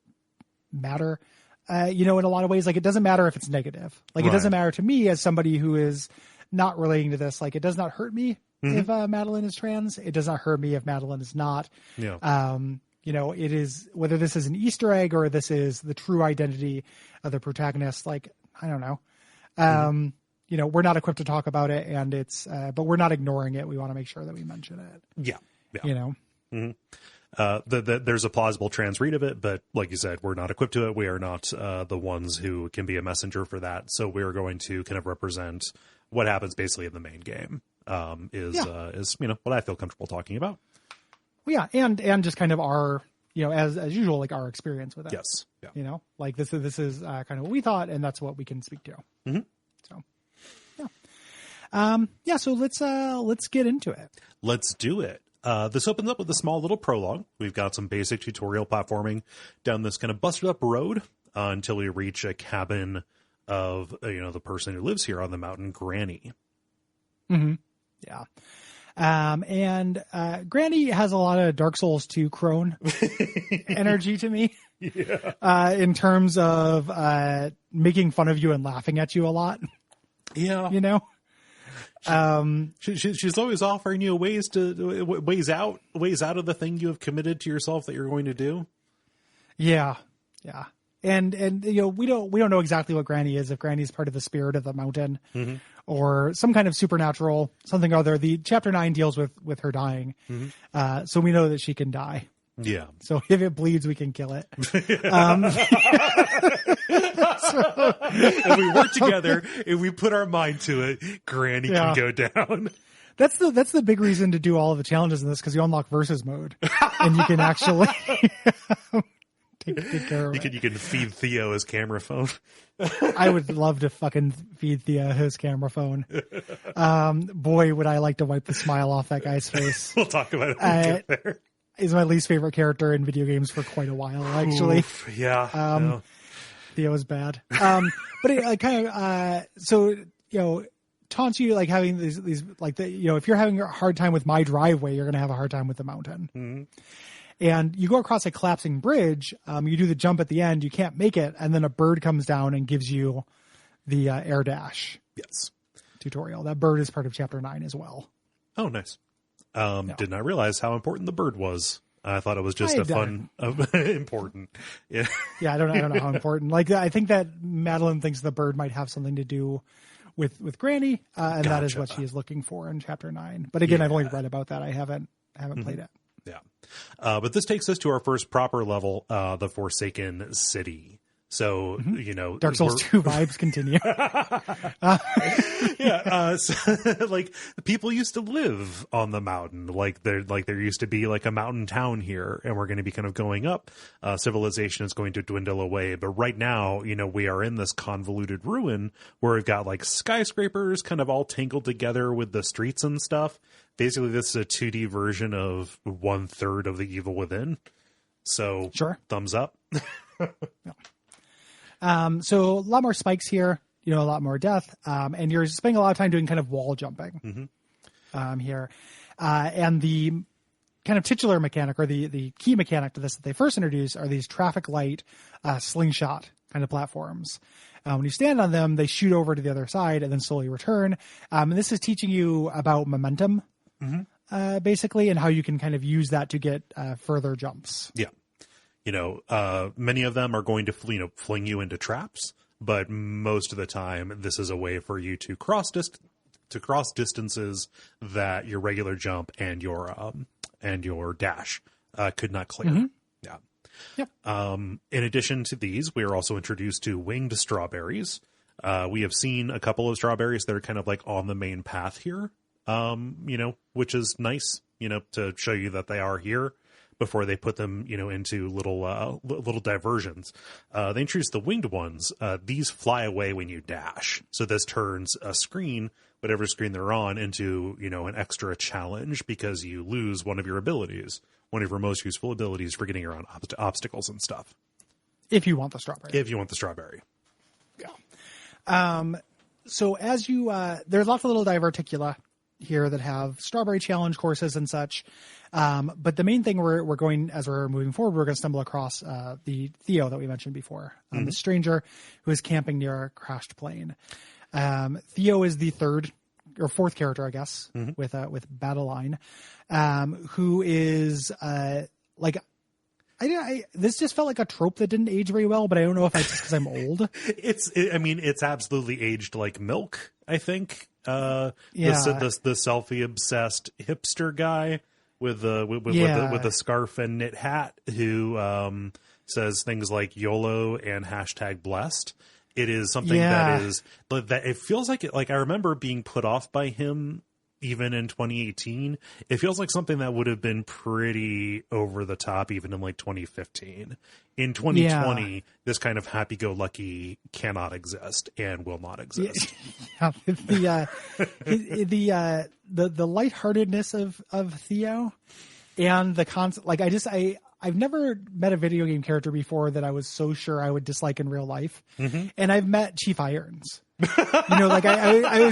matter. In a lot of ways, it doesn't matter if it's negative. It doesn't matter to me as somebody who is not relating to this. It does not hurt me if Madeline is trans. It does not hurt me if Madeline is not. Yeah. It is, whether this is an Easter egg or this is the true identity of the protagonist. I don't know. We're not equipped to talk about it, and it's, but we're not ignoring it. We want to make sure that we mention it. Yeah. There's a plausible trans read of it, but like you said, we're not equipped to it. We are not the ones who can be a messenger for that. So we're going to kind of represent what happens basically in the main game. Is what I feel comfortable talking about. Well, yeah, and just kind of our, as usual, our experience with it. Yes. Yeah. This is kind of what we thought, and that's what we can speak to. So, yeah. Yeah, so let's get into it. Let's do it. This opens up with a small little prologue. We've got some basic tutorial platforming down this kind of busted up road until we reach a cabin of, the person who lives here on the mountain, Granny. Mm-hmm. Yeah. And Granny has a lot of Dark Souls 2 crone energy to me. Yeah. In terms of making fun of you and laughing at you a lot. Yeah. She's always offering you ways out of the thing you have committed to yourself that you're going to do. Yeah. Yeah. And we don't know exactly what Granny is, if Granny is part of the spirit of the mountain or some kind of supernatural something or other. The chapter 9 deals with her dying. So we know that she can die. Yeah. So if it bleeds, we can kill it. If we work together, if we put our mind to it, Granny can go down. That's the big reason to do all of the challenges in this, because you unlock versus mode and you can actually take care of it. You can feed Theo his camera phone. I would love to fucking feed Theo his camera phone. Boy, would I like to wipe the smile off that guy's face. We'll talk about it when we get there. Is my least favorite character in video games for quite a while, actually. Oof, yeah. No. Theo is bad. But it kind of, taunts you, like having these like if you're having a hard time with my driveway, you're going to have a hard time with the mountain. Mm-hmm. And you go across a collapsing bridge. You do the jump at the end, you can't make it. And then a bird comes down and gives you the air dash. Yes. Tutorial. That bird is part of chapter 9 as well. Oh, nice. Did not realize how important the bird was. I thought it was just important. Yeah. Yeah. I don't know how important. Like, I think that Madeline thinks the bird might have something to do with Granny. And Gotcha. That is what she is looking for in chapter 9. But again, I've only read about that. I haven't played it. Yeah. But this takes us to our first proper level, the Forsaken City. So, Dark Souls 2 vibes continue. So, like, people used to live on the mountain. There used to be like a mountain town here, and we're going to be kind of going up. Civilization is going to dwindle away. But right now, we are in this convoluted ruin where we've got like skyscrapers kind of all tangled together with the streets and stuff. Basically, this is a 2D version of 1/3 of the Evil Within. So, sure. Thumbs up. Yeah. So a lot more spikes here, a lot more death. And you're spending a lot of time doing kind of wall jumping here. And the kind of titular mechanic, or the key mechanic to this that they first introduced, are these traffic light slingshot kind of platforms. When you stand on them, they shoot over to the other side and then slowly return. And this is teaching you about momentum, basically, and how you can kind of use that to get further jumps. Yeah. Many of them are going to, fling you into traps, but most of the time, this is a way for you to cross distances that your regular jump and your dash could not clear. Mm-hmm. Yeah. Yep. In addition to these, we are also introduced to winged strawberries. We have seen a couple of strawberries that are kind of like on the main path here, which is nice, to show you that they are here before they put them, into little diversions. They introduced the winged ones. These fly away when you dash. So this turns a screen, whatever screen they're on, into, an extra challenge because you lose one of your abilities, one of your most useful abilities for getting around obstacles and stuff. If you want the strawberry. Yeah. So as you, there's lots of little diverticula here that have strawberry challenge courses and such. But the main thing we're going, as we're moving forward, we're going to stumble across the Theo that we mentioned before, the stranger who is camping near a crashed plane. Theo is the third or fourth character, I guess, with Battleline, who is this just felt like a trope that didn't age very well, but I don't know if it's just because I'm old. It's absolutely aged like milk, I think. The selfie obsessed hipster guy with the scarf and knit hat who says things like YOLO and #blessed. It is something that it feels like it. Like, I remember being put off by him even in 2018. It feels like something that would have been pretty over the top even in like 2015. In 2020, this kind of happy-go-lucky cannot exist and will not exist. Yeah, the lightheartedness of Theo, and the concept. Like I've never met a video game character before that I was so sure I would dislike in real life, and I've met Chief Irons. Like I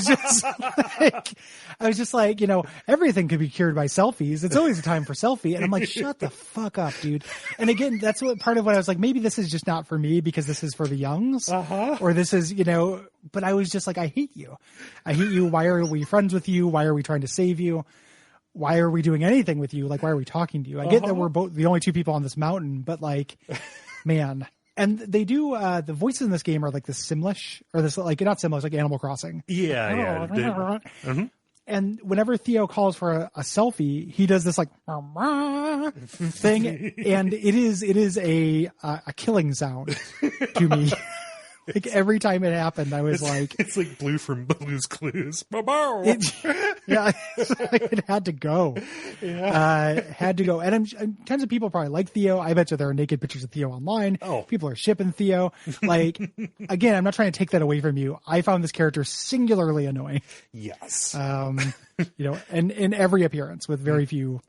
was just like, everything could be cured by selfies. It's always a time for selfie. And I'm like, shut the fuck up, dude. And again, that's what part of what I was like, maybe this is just not for me because this is for the youngs, or this is, but I was just like, I hate you. I hate you. Why are we friends with you? Why are we trying to save you? Why are we doing anything with you? Like, why are we talking to you? I get that we're both the only two people on this mountain, but like, man. And they do, the voices in this game are like this Simlish, or this, like, not Simlish, like Animal Crossing. Yeah. And whenever Theo calls for a selfie, he does this like thing, and it is a killing sound to me. Like every time it happened, I was it's like Blue from Blue's Clues. It had to go. Had to go. And tons of people probably like Theo. I bet you there are naked pictures of Theo online. Oh, people are shipping Theo. Like, again, I'm not trying to take that away from you. I found this character singularly annoying. Yes. And in every appearance, with very few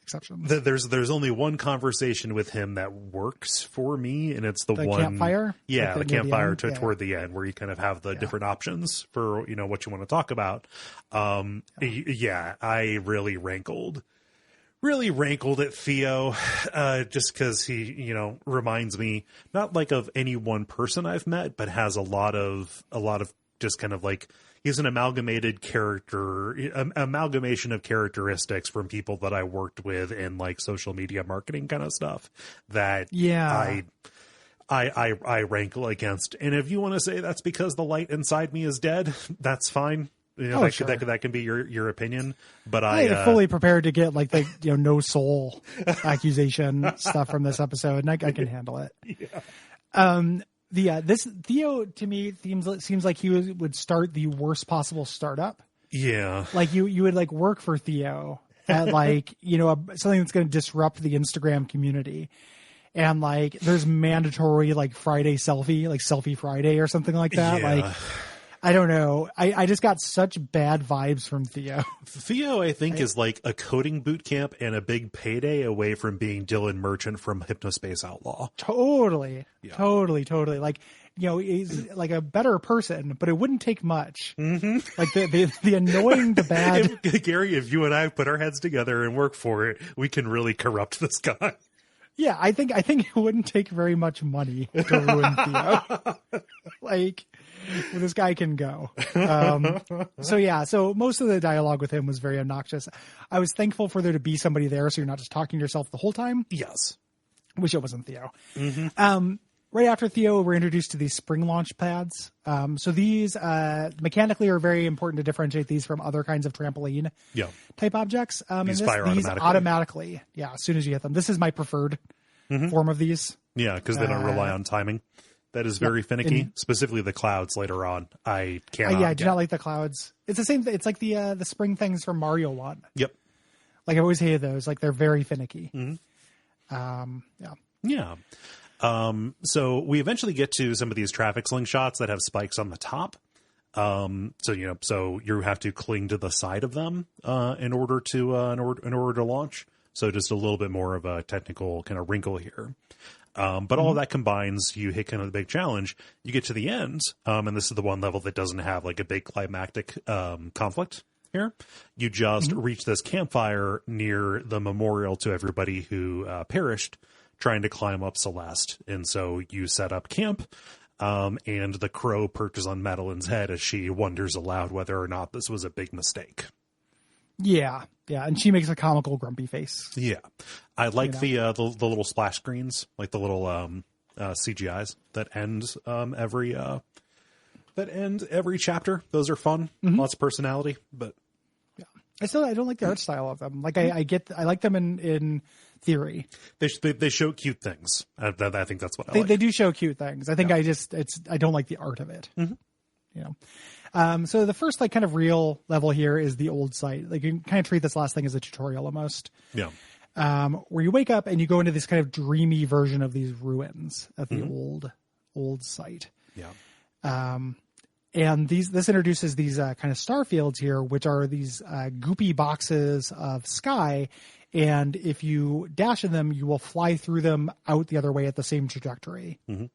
exceptions. There's only one conversation with him that works for me, and it's the one campfire. Yeah, the campfire toward the end, where you kind of have the different options for what you want to talk about. I really rankled at Theo, just because he reminds me not like of any one person I've met, but has a lot of just kind of like. He's an amalgamation of characteristics from people that I worked with in like social media marketing kind of stuff that I rankle against. And if you want to say that's because the light inside me is dead, that's fine. That can be your opinion, but I'm fully prepared to get like the no soul accusation stuff from this episode, and I can handle it. This Theo to me seems like he would start the worst possible startup. Yeah, like you would like work for Theo at like something that's going to disrupt the Instagram community, and like there's mandatory like Friday selfie, like Selfie Friday or something like that. Yeah. Like I don't know. I just got such bad vibes from Theo. Theo, I think, is like a coding boot camp and a big payday away from being Dylan Merchant from Hypnospace Outlaw. Totally. Like, he's like a better person, but it wouldn't take much. Like the annoying, the bad. Gary, if you and I put our heads together and work for it, we can really corrupt this guy. Yeah, I think it wouldn't take very much money to ruin Theo. Like, well, this guy can go. So most of the dialogue with him was very obnoxious. I was thankful for there to be somebody there, so you're not just talking to yourself the whole time. Yes. Wish it wasn't Theo. Right after Theo, we're introduced to these spring launch pads. So these mechanically are very important to differentiate these from other kinds of trampoline type objects. These fire automatically. Yeah, as soon as you hit them. This is my preferred form of these. Yeah, because they don't rely on timing. That is very finicky. Specifically the clouds later on. I cannot. I do not like the clouds. It's the same. It's like the spring things from Mario 1. Yep. Like I always hated those. Like they're very finicky. Yeah. So we eventually get to some of these traffic slingshots that have spikes on the top. So you have to cling to the side of them in order to launch. So just a little bit more of a technical kind of wrinkle here. But all of that combines, you hit kind of the big challenge. You get to the end, and this is the one level that doesn't have like a big climactic conflict here. You just reach this campfire near the memorial to everybody who perished trying to climb up Celeste. And so you set up camp, and the crow perches on Madeline's head as she wonders aloud whether or not this was a big mistake. Yeah, and she makes a comical grumpy face. Yeah, I like the little splash screens, like the little CGIs that end every chapter. Those are fun, lots of personality. But I don't like the art style of them. Like I like them in theory. They show cute things. I think that's what I like. They do show cute things. I think I don't like the art of it. So the first like kind of real level here is the old site. Like you can kind of treat this last thing as a tutorial almost. Yeah. Where you wake up and you go into this kind of dreamy version of these ruins of the old site. Yeah. And this introduces these kind of star fields here, which are these goopy boxes of sky. And if you dash in them, you will fly through them out the other way at the same trajectory. Mm-hmm.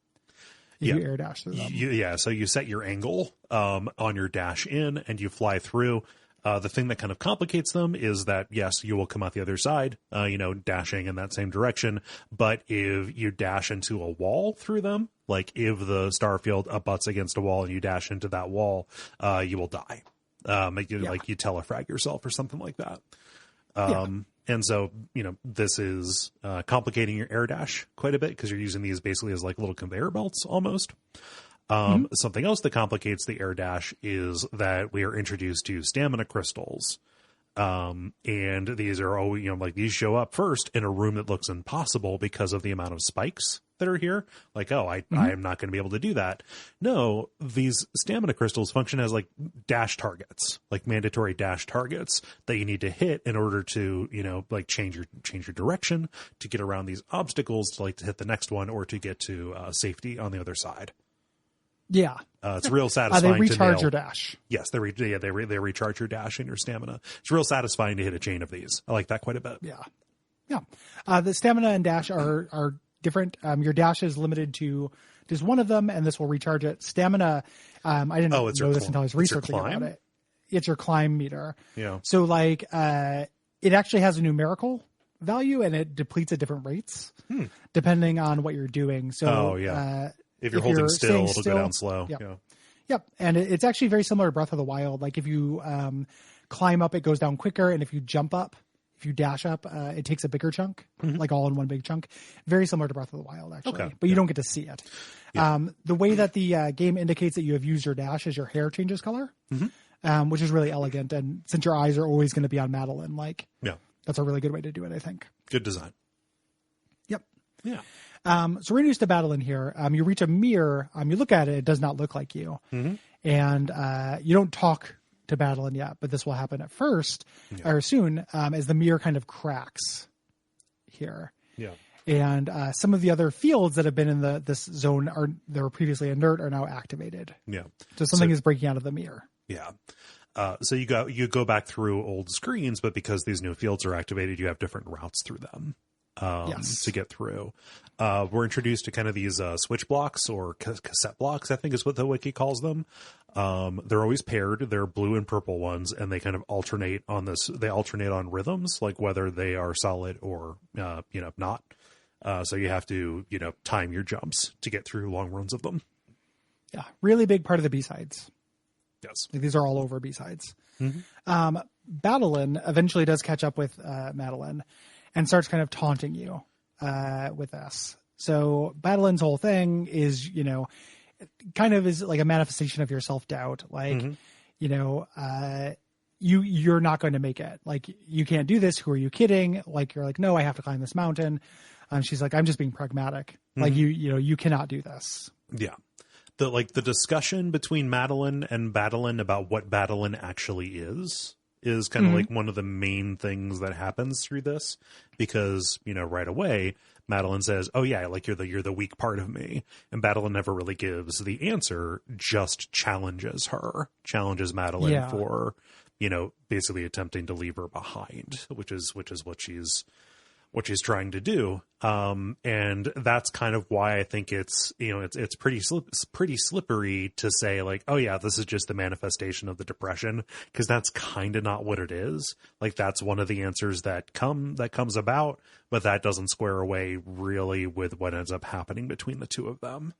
You air dash through them. So you set your angle on your dash in, and you fly through. The thing that kind of complicates them is that, yes, you will come out the other side, dashing in that same direction. But if you dash into a wall through them, like if the star field abuts against a wall and you dash into that wall, you will die. Like you telefrag yourself or something like that. And so, this is complicating your air dash quite a bit because you're using these basically as like little conveyor belts almost. Something else that complicates the air dash is that we are introduced to stamina crystals. And these are always, these show up first in a room that looks impossible because of the amount of spikes that are here. Like, I am not going to be able to do that. No, these stamina crystals function as like dash targets, like mandatory dash targets that you need to hit in order to, change your direction to get around these obstacles, to hit the next one or to get to safety on the other side. Yeah. It's real satisfying. They recharge your dash. Yes, they recharge your dash and your stamina. It's real satisfying to hit a chain of these. I like that quite a bit. Yeah. The stamina and dash are different. Your dash is limited to just one of them, and this will recharge it. Stamina, I didn't know this until I was researching about it. It's your climb meter. Yeah. So it actually has a numerical value, and it depletes at different rates depending on what you're doing. So, if you're holding still, it'll go down slow. Yep. And it's actually very similar to Breath of the Wild. Like if you climb up, it goes down quicker. And if you jump up, if you dash up, it takes a bigger chunk, like all in one big chunk. Very similar to Breath of the Wild, actually. Okay. But you don't get to see it. Yeah. The way that the game indicates that you have used your dash is your hair changes color, which is really elegant. And since your eyes are always going to be on Madeline, that's a really good way to do it, I think. Good design. Yep. Yeah. So we're introduced to Madeline here. You reach a mirror. You look at it. It does not look like you. And you don't talk to Madeline yet, but this will happen at first or soon as the mirror kind of cracks here. Yeah. And some of the other fields that have been in this zone that were previously inert are now activated. Yeah. So something is breaking out of the mirror. Yeah. So you go back through old screens, but because these new fields are activated, you have different routes through them. To get through. We're introduced to kind of these switch blocks or cassette blocks, I think is what the wiki calls them. They're always paired. They're blue and purple ones, and they kind of alternate on this. They alternate on rhythms, like whether they are solid or, not. So you have to, time your jumps to get through long runs of them. Yeah. Really big part of the B-sides. Yes. These are all over B-sides. Madeline eventually does catch up with Madeline and starts kind of taunting you with this. So Madeline's whole thing is, kind of is like a manifestation of your self-doubt. Like, you're not going to make it. Like, you can't do this. Who are you kidding? Like, you're like, no, I have to climb this mountain. She's like, I'm just being pragmatic. Like, you cannot do this. Yeah. The discussion between Madeline and Madeline about what Madeline actually is kind of like one of the main things that happens through this, because, right away, Madeline says, oh yeah, like you're the weak part of me. And Madeline never really gives the answer, just challenges Madeline for, basically attempting to leave her behind, which is what she's trying to do. And that's kind of why I think it's pretty slippery to say like, oh yeah, this is just the manifestation of the depression, because that's kind of not what it is. Like, that's one of the answers that comes about, but that doesn't square away really with what ends up happening between the two of them.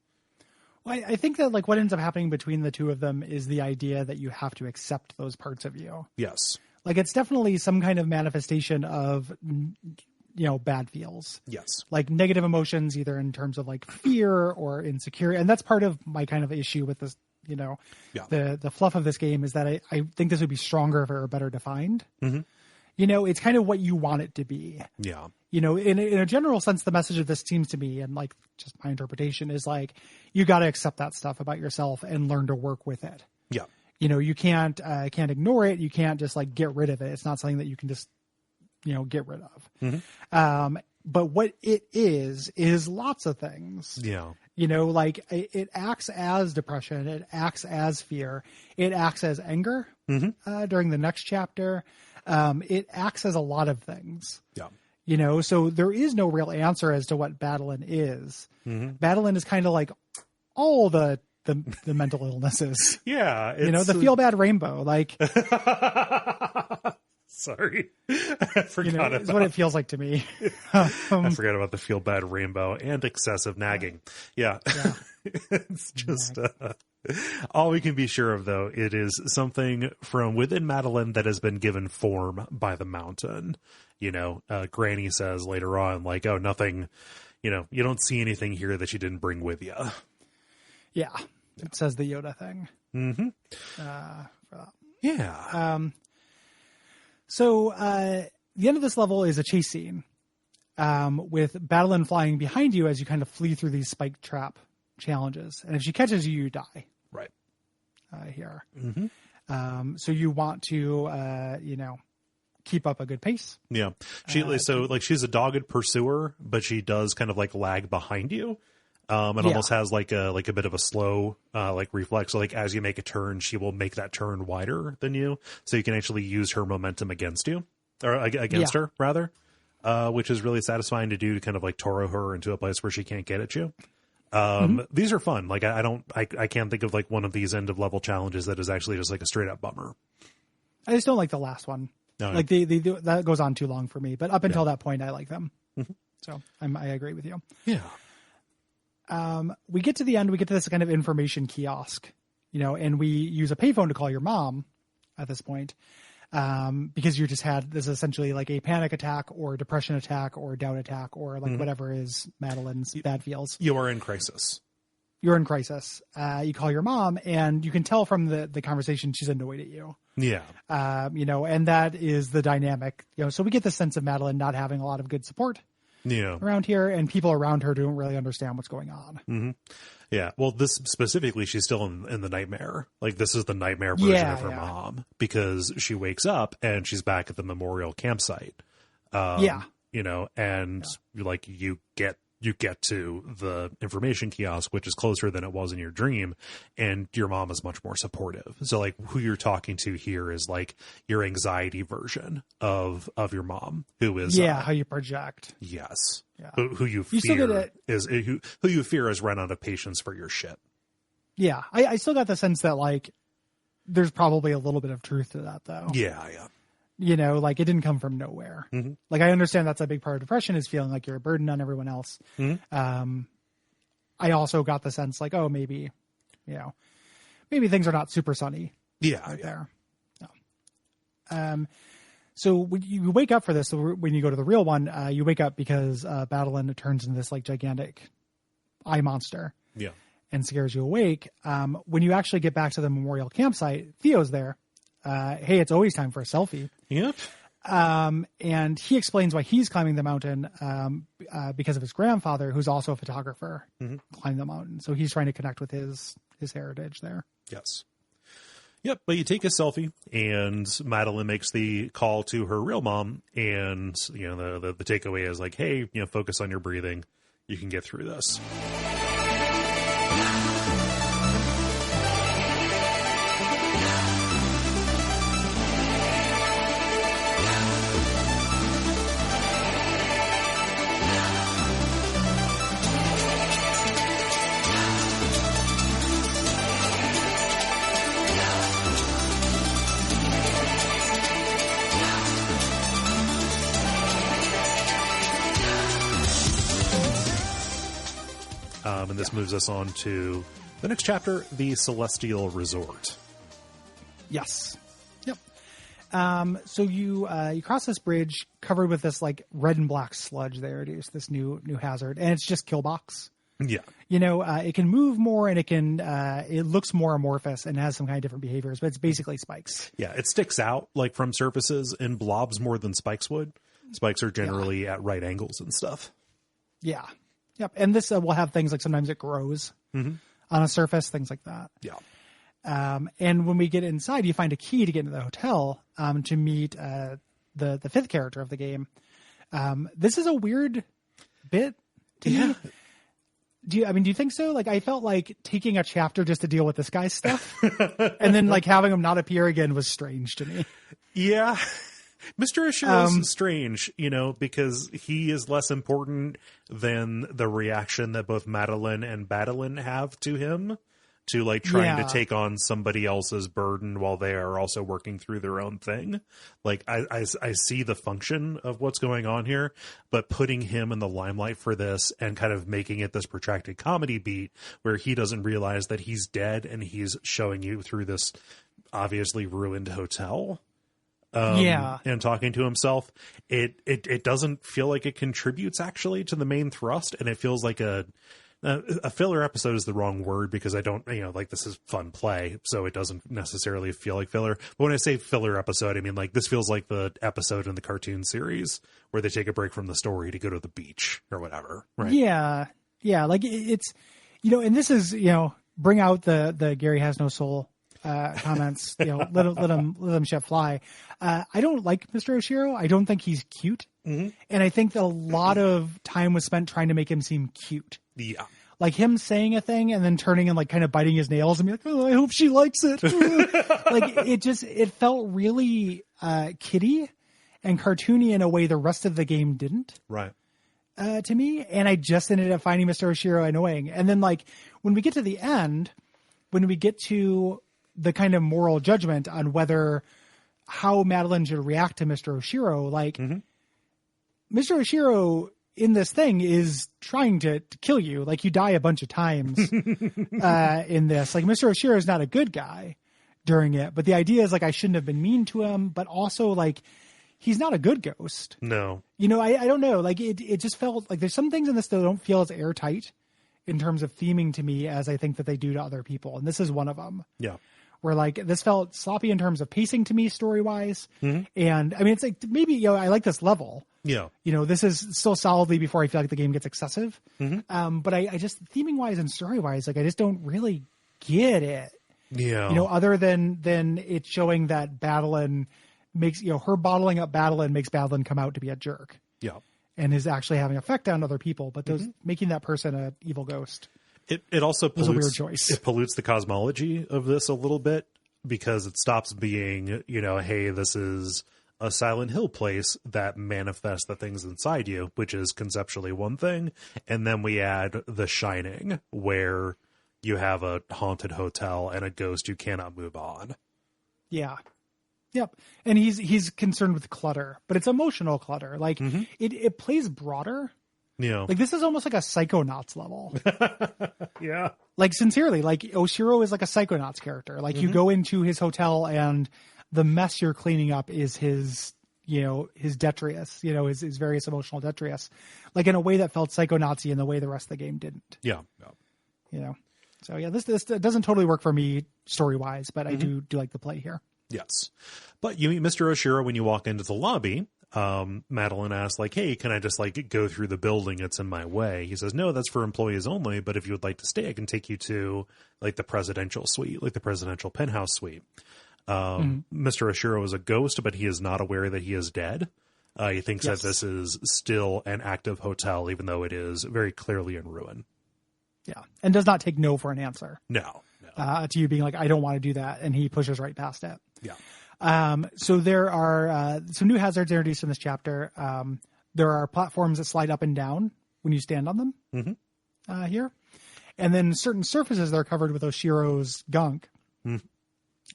Well, I think that like what ends up happening between the two of them is the idea that you have to accept those parts of you. Yes. Like, it's definitely some kind of manifestation of, bad feels. Yes. Like negative emotions, either in terms of like fear or insecurity. And that's part of my kind of issue with this, the fluff of this game is that I think this would be stronger if it were better defined. It's kind of what you want it to be. Yeah. In a general sense, the message of this seems to me, and like just my interpretation is like, you got to accept that stuff about yourself and learn to work with it. Yeah. You can't ignore it. You can't just like get rid of it. It's not something that you can just, get rid of. But what it is lots of things. Yeah. Like it acts as depression. It acts as fear. It acts as anger during the next chapter. It acts as a lot of things. Yeah. So there is no real answer as to what Battlein is. Battlein is kind of like all the mental illnesses. Yeah. The feel bad rainbow, like, sorry. I forgot it's what it feels like to me. I forgot about the feel bad rainbow and excessive nagging. Yeah. It's just, all we can be sure of, though, it is something from within Madeline that has been given form by the mountain. Granny says later on, like, oh, nothing, you don't see anything here that you didn't bring with you. Yeah. It says the Yoda thing. For that. Yeah. So the end of this level is a chase scene with Battlein flying behind you as you kind of flee through these spike trap challenges. And if she catches you, you die. Right. Here. So you want to, keep up a good pace. Yeah. She's a dogged pursuer, but she does kind of like lag behind you. Almost has like a bit of a slow reflex. So like as you make a turn, she will make that turn wider than you, so you can actually use her momentum against you, or against her rather, which is really satisfying to do, to kind of like Toro her into a place where she can't get at you. These are fun. Like I can't think of like one of these end of level challenges that is actually just like a straight up bummer. I just don't like the last one. No, like they do, that goes on too long for me. But up until that point, I like them. So I agree with you. Yeah. We get to the end, we get to this kind of information kiosk, and we use a payphone to call your mom at this point, because you just had this essentially like a panic attack or depression attack or doubt attack or like whatever is Madeline's bad feels. You are in crisis. You're in crisis. You call your mom, and you can tell from the conversation she's annoyed at you. Yeah. And that is the dynamic. So we get the sense of Madeline not having a lot of good support. Yeah. Around here, and people around her don't really understand what's going on. Yeah. Well, this specifically, she's still in the nightmare. Like, this is the nightmare version of her mom, because she wakes up and she's back at the memorial campsite. And like you get to the information kiosk, which is closer than it was in your dream, and your mom is much more supportive. So like who you're talking to here is like your anxiety version of your mom, who is how you project. Yes. Yeah. Who you fear who you fear has run out of patience for your shit. Yeah. I still got the sense that like there's probably a little bit of truth to that, though. Yeah. Like it didn't come from nowhere. Like I understand that's a big part of depression, is feeling like you're a burden on everyone else. I also got the sense like, oh, maybe things are not super sunny. There. No. So when you wake up for this, when you go to the real one, you wake up because Battlein turns into this like gigantic eye monster. Yeah. And scares you awake. When you actually get back to the memorial campsite, Theo's there. Hey, it's always time for a selfie. Yep. And he explains why he's climbing the mountain, because of his grandfather, who's also a photographer, climbed the mountain. So he's trying to connect with his heritage there. Yes. Yep. But you take a selfie, and Madeline makes the call to her real mom, and the takeaway is like, hey, focus on your breathing. You can get through this. And this moves us on to the next chapter, the Celestial Resort. Yes. Yep. So you cross this bridge covered with this like red and black sludge they introduced, this new hazard, and it's just Killbox. Yeah. It can move more, and it looks more amorphous and has some kind of different behaviors, but it's basically spikes. Yeah, it sticks out like from surfaces in blobs more than spikes would. Spikes are generally at right angles and stuff. Yeah. Yep. And this will have things like sometimes it grows on a surface, things like that. Yeah. And when we get inside, you find a key to get into the hotel to meet the fifth character of the game. This is a weird bit to me. Do you think so? Like, I felt like taking a chapter just to deal with this guy's stuff and then like having him not appear again was strange to me. Yeah. Mr. Oshiro's strange, because he is less important than the reaction that both Madeline and Badalin have to him, to like trying to take on somebody else's burden while they are also working through their own thing. Like I see the function of what's going on here, but putting him in the limelight for this and kind of making it this protracted comedy beat where he doesn't realize that he's dead and he's showing you through this obviously ruined hotel. And talking to himself, it doesn't feel like it contributes actually to the main thrust, and it feels like a filler episode is the wrong word because I don't, like this is fun play, so it doesn't necessarily feel like filler. But when I say filler episode, I mean like this feels like the episode in the cartoon series where they take a break from the story to go to the beach or whatever, right? Yeah, like it's, and this is, bring out the Gary has no soul comments, let them shit fly. I don't like Mr. Oshiro. I don't think he's cute. Mm-hmm. And I think that a lot of time was spent trying to make him seem cute. Yeah. Like him saying a thing and then turning and like kind of biting his nails and be like, oh, I hope she likes it. Like it felt really kiddie and cartoony in a way the rest of the game didn't. Right. To me. And I just ended up finding Mr. Oshiro annoying. And then like when we get to the end, when we get to the kind of moral judgment on how Madeline should react to Mr. Oshiro, like Mr. Oshiro in this thing is trying to kill you. Like you die a bunch of times in this. Like Mr. Oshiro is not a good guy during it, but the idea is like I shouldn't have been mean to him, but also like he's not a good ghost. No. I don't know. Like it just felt like there's some things in this that don't feel as airtight in terms of theming to me as I think that they do to other people. And this is one of them. Yeah. Where like this felt sloppy in terms of pacing to me story wise. Mm-hmm. And I mean, it's like maybe, I like this level. Yeah. This is still solidly before I feel like the game gets excessive. Mm-hmm. But I just theming wise and story wise, like I just don't really get it. Yeah. Other than it showing that Badalin makes, her bottling up Badalin makes Badalin come out to be a jerk. Yeah. And is actually having effect on other people, but those making that person an evil ghost. It also pollutes, was a weird choice. It pollutes the cosmology of this a little bit because it stops being, hey, this is a Silent Hill place that manifests the things inside you, which is conceptually one thing. And then we add The Shining, where you have a haunted hotel and a ghost you cannot move on. Yeah. Yep. And he's concerned with clutter, but it's emotional clutter. Like it plays broader. Yeah. Like this is almost like a Psychonauts level. Yeah. Like sincerely, like Oshiro is like a Psychonauts character. Like you go into his hotel and the mess you're cleaning up is his detritus, his various emotional detritus, like in a way that felt Psychonauts-y in the way the rest of the game didn't. Yeah. So yeah, this doesn't totally work for me story wise, but I do like the play here. Yes. But you meet Mr. Oshiro when you walk into the lobby. Madeline asks, like, hey, can I just like go through the building? It's in my way. He says, no, that's for employees only. But if you would like to stay, I can take you to like the presidential suite, like the presidential penthouse suite. Mr. Oshiro is a ghost, but he is not aware that he is dead. He thinks that this is still an active hotel, even though it is very clearly in ruin. Yeah. And does not take no for an answer. No. To you being like, I don't want to do that. And he pushes right past it. Yeah. So there are some new hazards introduced in this chapter. There are platforms that slide up and down when you stand on them here. And then certain surfaces that are covered with Oshiro's gunk.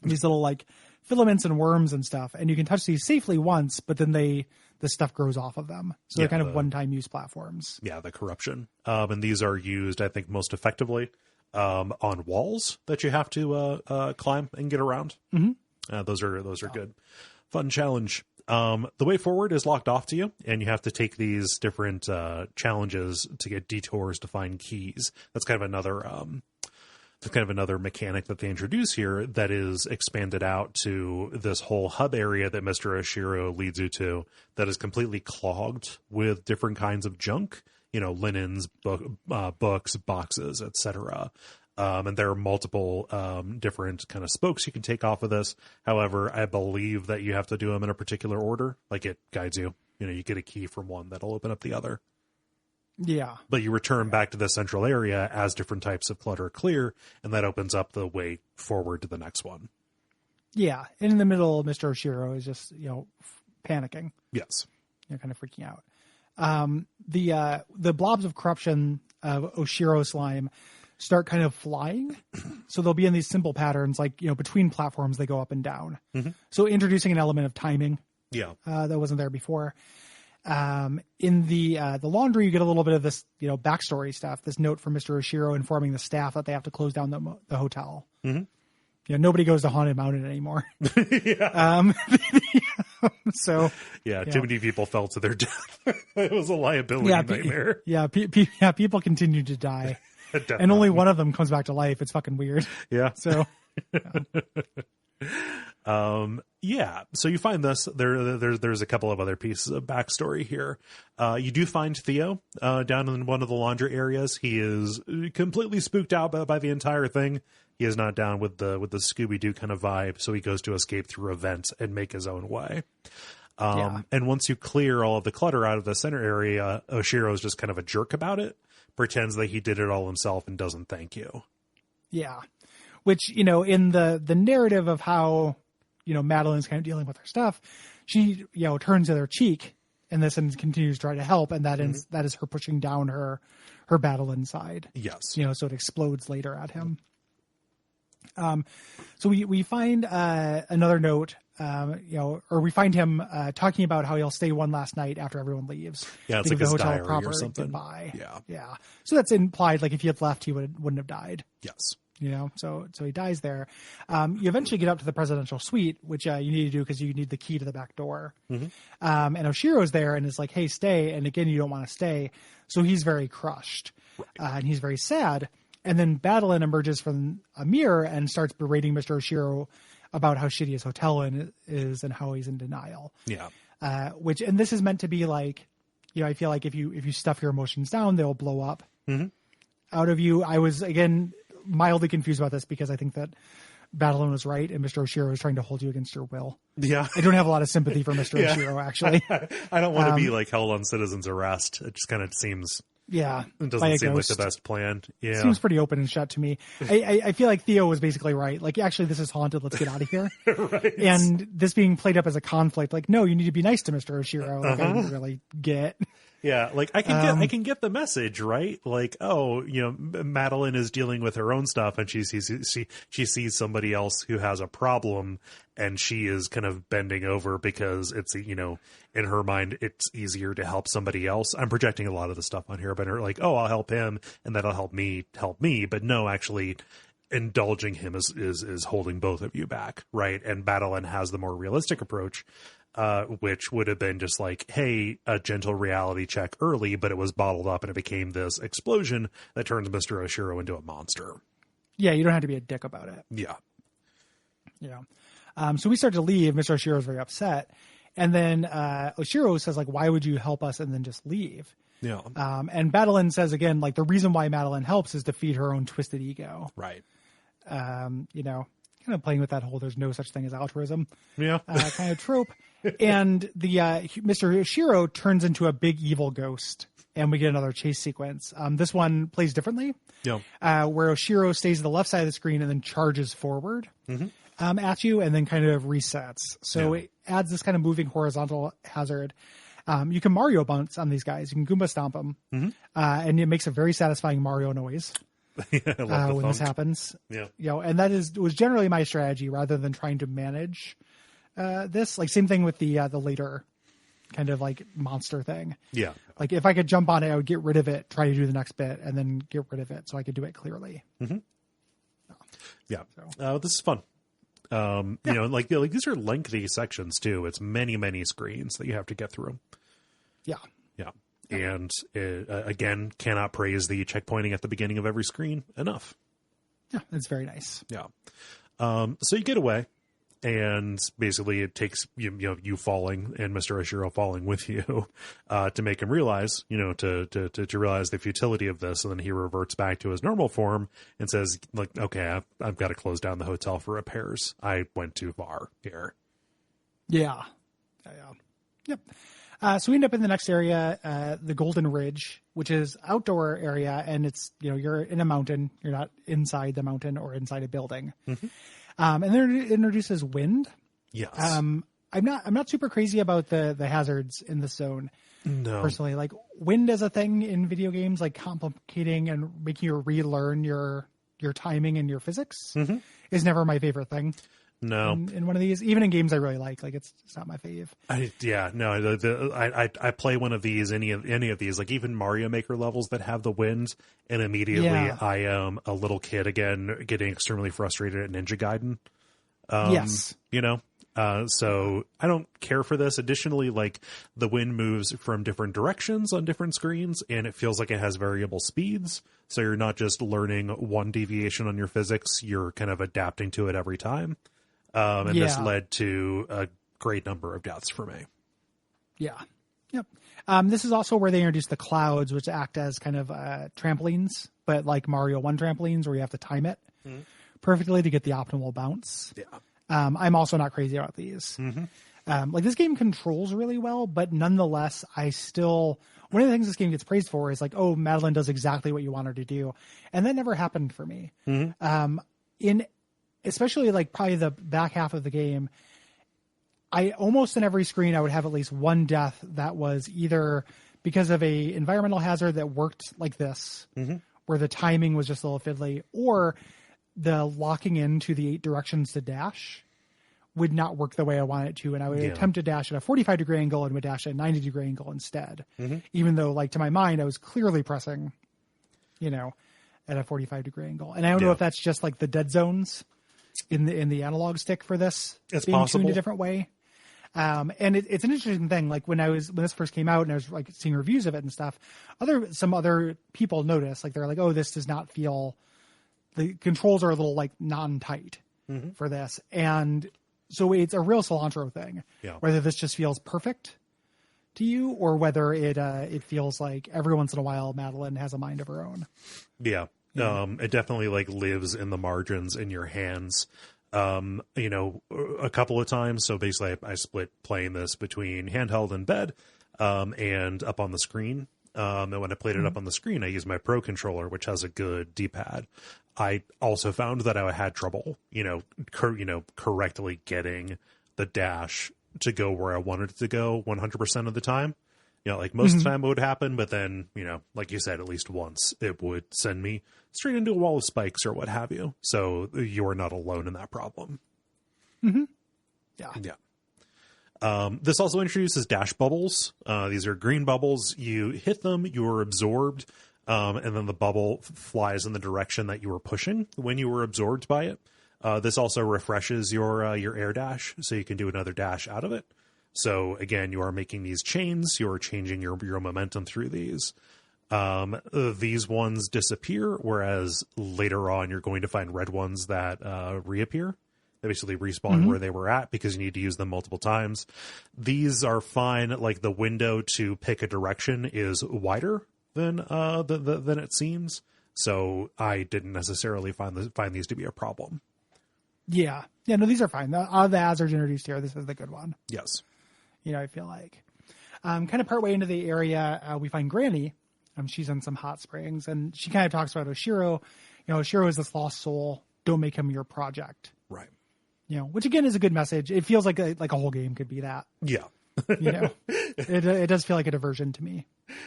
These little like filaments and worms and stuff. And you can touch these safely once, but then the stuff grows off of them. So they're kind of one-time use platforms. Yeah, the corruption. And these are used, I think, most effectively on walls that you have to climb and get around. Those are good. Fun challenge. The way forward is locked off to you, and you have to take these different challenges to get detours to find keys. That's kind of another mechanic that they introduce here that is expanded out to this whole hub area that Mr. Oshiro leads you to that is completely clogged with different kinds of junk, linens, books, boxes, etc. And there are multiple different kind of spokes you can take off of this. However, I believe that you have to do them in a particular order. Like it guides you. You get a key from one that'll open up the other. Yeah. But you return back to the central area as different types of clutter clear, and that opens up the way forward to the next one. Yeah. And in the middle, Mr. Oshiro is just, panicking. Yes. Kind of freaking out. The blobs of corruption of Oshiro slime start kind of flying. So they'll be in these simple patterns, like, between platforms, they go up and down. Mm-hmm. So introducing an element of timing. Yeah. That wasn't there before. In the laundry, you get a little bit of this, backstory stuff, this note from Mr. Oshiro informing the staff that they have to close down the hotel. Mm-hmm. Nobody goes to Haunted Mountain anymore. Yeah. So too many people fell to their death. It was a liability nightmare. People continue to die. And only one of them comes back to life. It's fucking weird. Yeah. So, so you find this. There's a couple of other pieces of backstory here. You do find Theo down in one of the laundry areas. He is completely spooked out by the entire thing. He is not down with the Scooby-Doo kind of vibe, so he goes to escape through a vent and make his own way. And once you clear all of the clutter out of the center area, Oshiro is just kind of a jerk about it, pretends that he did it all himself and doesn't thank you. Yeah. Which, in the narrative of how, Madeline's kind of dealing with her stuff, she, turns the other cheek in this and continues to try to help. And that is her pushing down her battle inside. Yes. So it explodes later at him. So we find another note, or we find him talking about how he'll stay one last night after everyone leaves. Yeah, it's like his diary or something. Goodbye. Yeah. So that's implied. Like if he had left, he wouldn't have died. Yes. So he dies there. You eventually get up to the presidential suite, which you need to do because you need the key to the back door. Mm-hmm. And Oshiro's there and is like, "Hey, stay." And again, you don't want to stay. So he's very crushed, and he's very sad. And then Madeline emerges from a mirror and starts berating Mr. Oshiro about how shitty his hotel is and how he's in denial. Yeah. And this is meant to be like, I feel like if you stuff your emotions down, they'll blow up out of you. I was, again, mildly confused about this because I think that Madeline was right and Mr. Oshiro was trying to hold you against your will. Yeah. I don't have a lot of sympathy for Mr. Oshiro, actually. I don't want to be like held on citizen's arrest. It just kind of seems... Yeah. It doesn't seem like the best plan. Yeah. Seems pretty open and shut to me. I feel like Theo was basically right. Like, actually, this is haunted. Let's get out of here. Right. And this being played up as a conflict, like, no, you need to be nice to Mr. Oshiro. Like, I didn't really get. Yeah, like I can get the message, right? Like, Madeline is dealing with her own stuff, and she sees somebody else who has a problem, and she is kind of bending over because it's in her mind it's easier to help somebody else. I'm projecting a lot of the stuff on here, but her like, I'll help him, and that'll help me. But no, actually, indulging him is holding both of you back, right? And Madeline has the more realistic approach. Which would have been just like, hey, a gentle reality check early, but it was bottled up and it became this explosion that turns Mr. Oshiro into a monster. Yeah, you don't have to be a dick about it. Yeah. So we start to leave. Mr. Oshiro is very upset. And then Oshiro says, like, why would you help us and then just leave? Yeah. And Madeline says, again, like, the reason why Madeline helps is to feed her own twisted ego. Right. Kind of playing with that whole there's no such thing as altruism kind of trope. And the Mr. Oshiro turns into a big evil ghost, and we get another chase sequence. This one plays differently, where Oshiro stays at the left side of the screen and then charges forward at you and then kind of resets. So it adds this kind of moving horizontal hazard. You can Mario bounce on these guys. You can Goomba stomp them, and it makes a very satisfying Mario noise. When this happens, and that was generally my strategy rather than trying to manage this. Like same thing with the later kind of like monster thing. Yeah, like if I could jump on it, I would get rid of it, try to do the next bit, and then get rid of it so I could do it clearly. This is fun. Like these are lengthy sections too. It's many screens that you have to get through. Yeah. And again, cannot praise the checkpointing at the beginning of every screen enough. Yeah, it's very nice. Yeah. So you get away, and basically it takes you falling and Mr. Oshiro falling with you to make him realize, to realize the futility of this, and then he reverts back to his normal form and says, like, okay, I've got to close down the hotel for repairs. I went too far here. Yeah. Yep. So we end up in the next area, the Golden Ridge, which is outdoor area, and it's, you're in a mountain. You're not inside the mountain or inside a building. And then it introduces wind. Yes. I'm not super crazy about the hazards in this zone. No. Personally, like wind as a thing in video games, like complicating and making you relearn your timing and your physics is never my favorite thing. No. In one of these, even in games I really like it's not my fave. I play one of these, any of these, like even Mario Maker levels that have the wind, and immediately I am a little kid again, getting extremely frustrated at Ninja Gaiden. Yes. So I don't care for this. Additionally, like the wind moves from different directions on different screens, and it feels like it has variable speeds. So you're not just learning one deviation on your physics, you're kind of adapting to it every time. And this led to a great number of deaths for me. Yeah. Yep. This is also where they introduced the clouds, which act as kind of trampolines, but like Mario 1 trampolines where you have to time it perfectly to get the optimal bounce. Yeah. I'm also not crazy about these. Like this game controls really well, but nonetheless, one of the things this game gets praised for is like, oh, Madeline does exactly what you want her to do. And that never happened for me. Especially like probably the back half of the game, I almost in every screen, I would have at least one death that was either because of a environmental hazard that worked like this, where the timing was just a little fiddly, or the locking into the 8 directions to dash would not work the way I want it to. And I would attempt to dash at a 45-degree angle and would dash at a 90-degree angle instead. Even though, like, to my mind, I was clearly pressing, at a 45-degree angle. And I don't know if that's just like the dead zones in the analog stick for this. It's being possible. tuned a different way. And it's an interesting thing. Like when this first came out and I was like seeing reviews of it and stuff, some other people noticed, like they're like, oh, this does not feel, the controls are a little like non-tight for this. And so it's a real cilantro thing, whether this just feels perfect to you or whether it feels like every once in a while Madeline has a mind of her own. Yeah. It definitely like lives in the margins in your hands, a couple of times. So basically I split playing this between handheld and bed, and up on the screen. And when I played it up on the screen, I used my Pro controller, which has a good D-pad. I also found that I had trouble, correctly getting the dash to go where I wanted it to go 100% of the time. Like most of the time it would happen, but then, like you said, at least once it would send me straight into a wall of spikes or what have you. So you are not alone in that problem. Yeah. This also introduces dash bubbles. These are green bubbles. You hit them, you are absorbed, and then the bubble flies in the direction that you were pushing when you were absorbed by it. This also refreshes your air dash, so you can do another dash out of it. So again, you are making these chains. You are changing your momentum through these. These ones disappear, whereas later on you're going to find red ones that reappear. They basically respawn where they were at because you need to use them multiple times. These are fine. Like the window to pick a direction is wider than it seems. So I didn't necessarily find these to be a problem. Yeah. No, these are fine. Out of the hazards introduced here, this is the good one. Yes. I feel like. Kind of partway into the area, we find Granny. She's in some hot springs, and she kind of talks about Oshiro. Oshiro is this lost soul. Don't make him your project. Right. Which again is a good message. It feels like a whole game could be that. Yeah. It does feel like a diversion to me.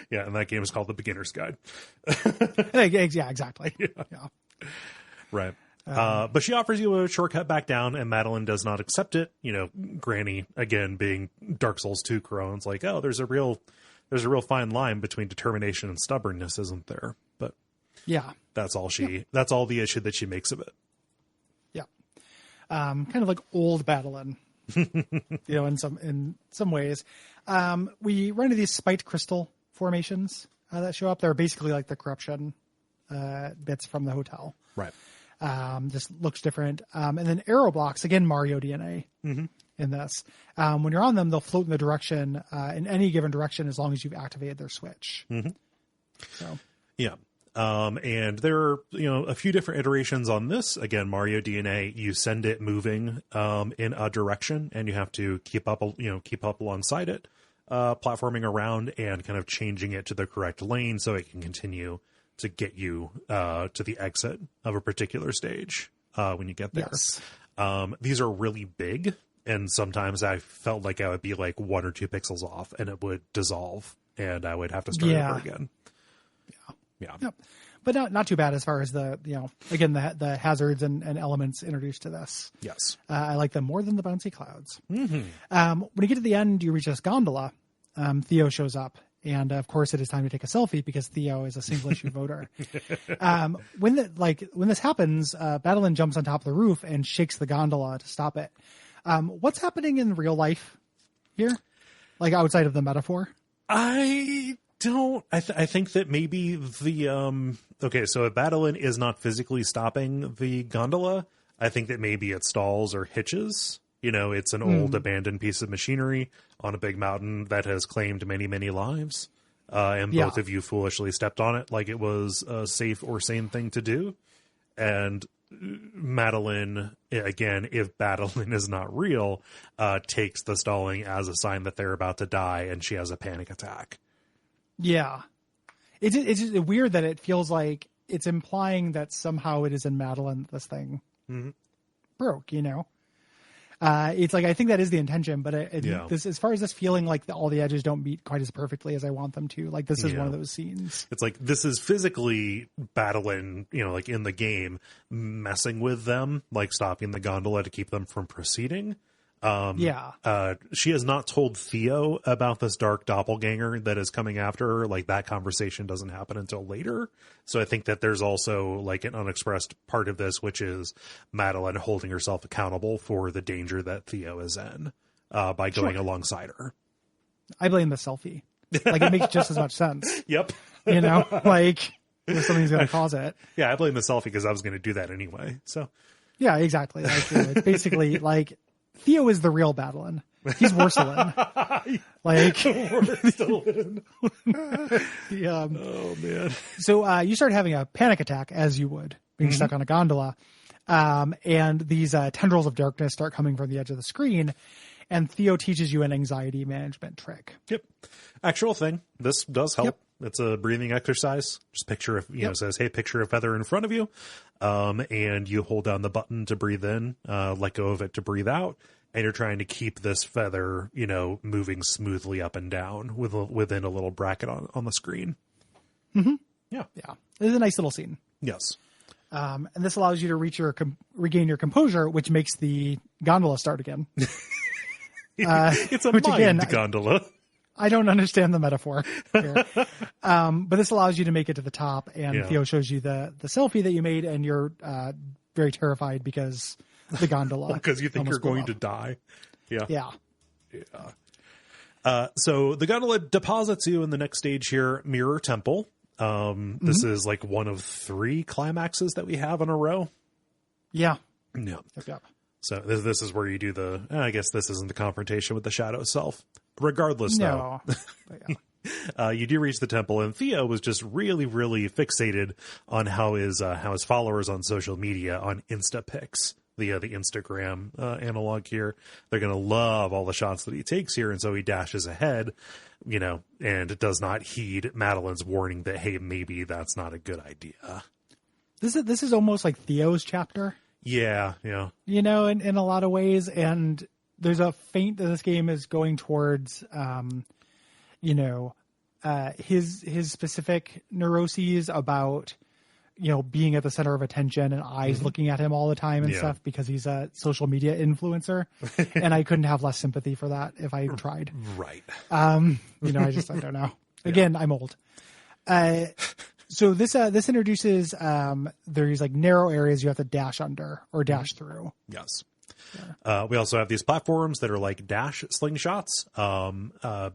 Yeah, and that game is called The Beginner's Guide. Yeah, exactly. Yeah. Right. But she offers you a shortcut back down, and Madeline does not accept it. Granny, again, being Dark Souls 2 Crohn's, like, oh, there's a real fine line between determination and stubbornness, isn't there? But yeah, that's all that's all the issue that she makes of it. Yeah. Kind of like old Madeline, in some ways. We run into these spiked crystal formations that show up. They're basically like the corruption bits from the hotel. Right. Just looks different. And then arrow blocks, again, Mario DNA in this. When you're on them, they'll float in the direction, in any given direction, as long as you've activated their switch. So, yeah. And there are, a few different iterations on this. Again, Mario DNA, you send it moving, in a direction, and you have to keep up alongside it. platforming around and kind of changing it to the correct lane so it can continue to get you to the exit of a particular stage when you get there. Yes. These are really big, and sometimes I felt like I would be like 1 or 2 pixels off, and it would dissolve, and I would have to start over again. Yeah. Yep. But not too bad as far as again, the hazards and elements introduced to this. Yes. I like them more than the bouncy clouds. Mm-hmm. When you get to the end, you reach this gondola. Theo shows up. And of course, it is time to take a selfie because Theo is a single issue voter. When this happens, Madeline jumps on top of the roof and shakes the gondola to stop it. What's happening in real life here, like outside of the metaphor? I don't. I think that maybe the okay. So if Madeline is not physically stopping the gondola, I think that maybe it stalls or hitches. It's an old abandoned piece of machinery on a big mountain that has claimed many, many lives. And both of you foolishly stepped on it like it was a safe or sane thing to do. And Madeline, again, if Madeline is not real, takes the stalling as a sign that they're about to die and she has a panic attack. Yeah. It's just weird that it feels like it's implying that somehow it is in Madeline this thing broke, It's like, I think that is the intention, but this, as far as this feeling like all the edges don't meet quite as perfectly as I want them to, like this is one of those scenes. It's like, this is physically battling, like in the game, messing with them, like stopping the gondola to keep them from proceeding. She has not told Theo about this dark doppelganger that is coming after her. Like that conversation doesn't happen until later. So I think that there's also like an unexpressed part of this, which is Madeline holding herself accountable for the danger that Theo is in by going alongside her. I blame the selfie. Like it makes just as much sense. Yep. Like if something's going to cause it. Yeah, I blame the selfie because I was going to do that anyway. So yeah, exactly. Like, it's basically like Theo is the real Madeline. He's Ursuline. Like Ursuline. Oh man. So you start having a panic attack as you would being stuck on a gondola. And these tendrils of darkness start coming from the edge of the screen. And Theo teaches you an anxiety management trick. Yep. Actual thing. This does help. Yep. It's a breathing exercise. Just picture it says, hey, picture a feather in front of you. And you hold down the button to breathe in, let go of it to breathe out. And you're trying to keep this feather, moving smoothly up and down within a little bracket on the screen. Mm-hmm. Yeah. Yeah. It's a nice little scene. Yes. And this allows you to regain your composure, which makes the gondola start again. It's a mind gondola. I don't understand the metaphor here. But this allows you to make it to the top, and Theo shows you the selfie that you made, and you're very terrified because the gondola. Because you think you're going to die. Yeah. Yeah. Yeah. So the gondola deposits you in the next stage here, Mirror Temple. This is like one of 3 climaxes that we have in a row. Yeah. Yeah. Yep. So this is where you do I guess this isn't the confrontation with the shadow self. Regardless, though, you do reach the temple, and Theo was just really, really fixated on how his followers on social media, on Instapics, the Instagram analog here, they're going to love all the shots that he takes here, and so he dashes ahead, and does not heed Madeline's warning that, hey, maybe that's not a good idea. This is almost like Theo's chapter. Yeah. In a lot of ways, and there's a feint that this game is going towards, his specific neuroses about, being at the center of attention and eyes looking at him all the time and stuff because he's a social media influencer. And I couldn't have less sympathy for that if I tried. Right. I don't know. Again, I'm old. So this introduces, there's like narrow areas you have to dash under or dash through. Yes. We also have these platforms that are like dash slingshots,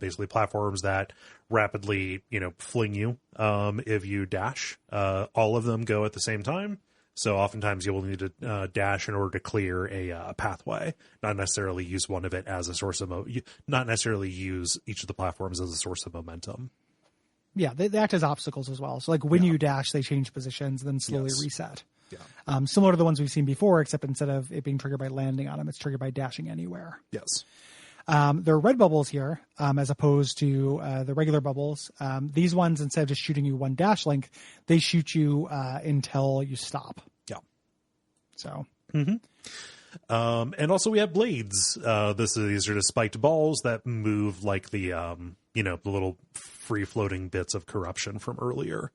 basically platforms that rapidly, fling you if you dash. All of them go at the same time. So oftentimes you will need to dash in order to clear a pathway, not necessarily use one of it as a source of not necessarily use each of the platforms as a source of momentum. Yeah, they act as obstacles as well. So like when you dash, they change positions and then slowly reset. Yeah. Similar to the ones we've seen before, except instead of it being triggered by landing on them, it's triggered by dashing anywhere. Yes. There are red bubbles here, as opposed to the regular bubbles. These ones, instead of just shooting you one dash length, they shoot you until you stop. Yeah. So. And also we have blades. These are just spiked balls that move like the the little free floating bits of corruption from earlier.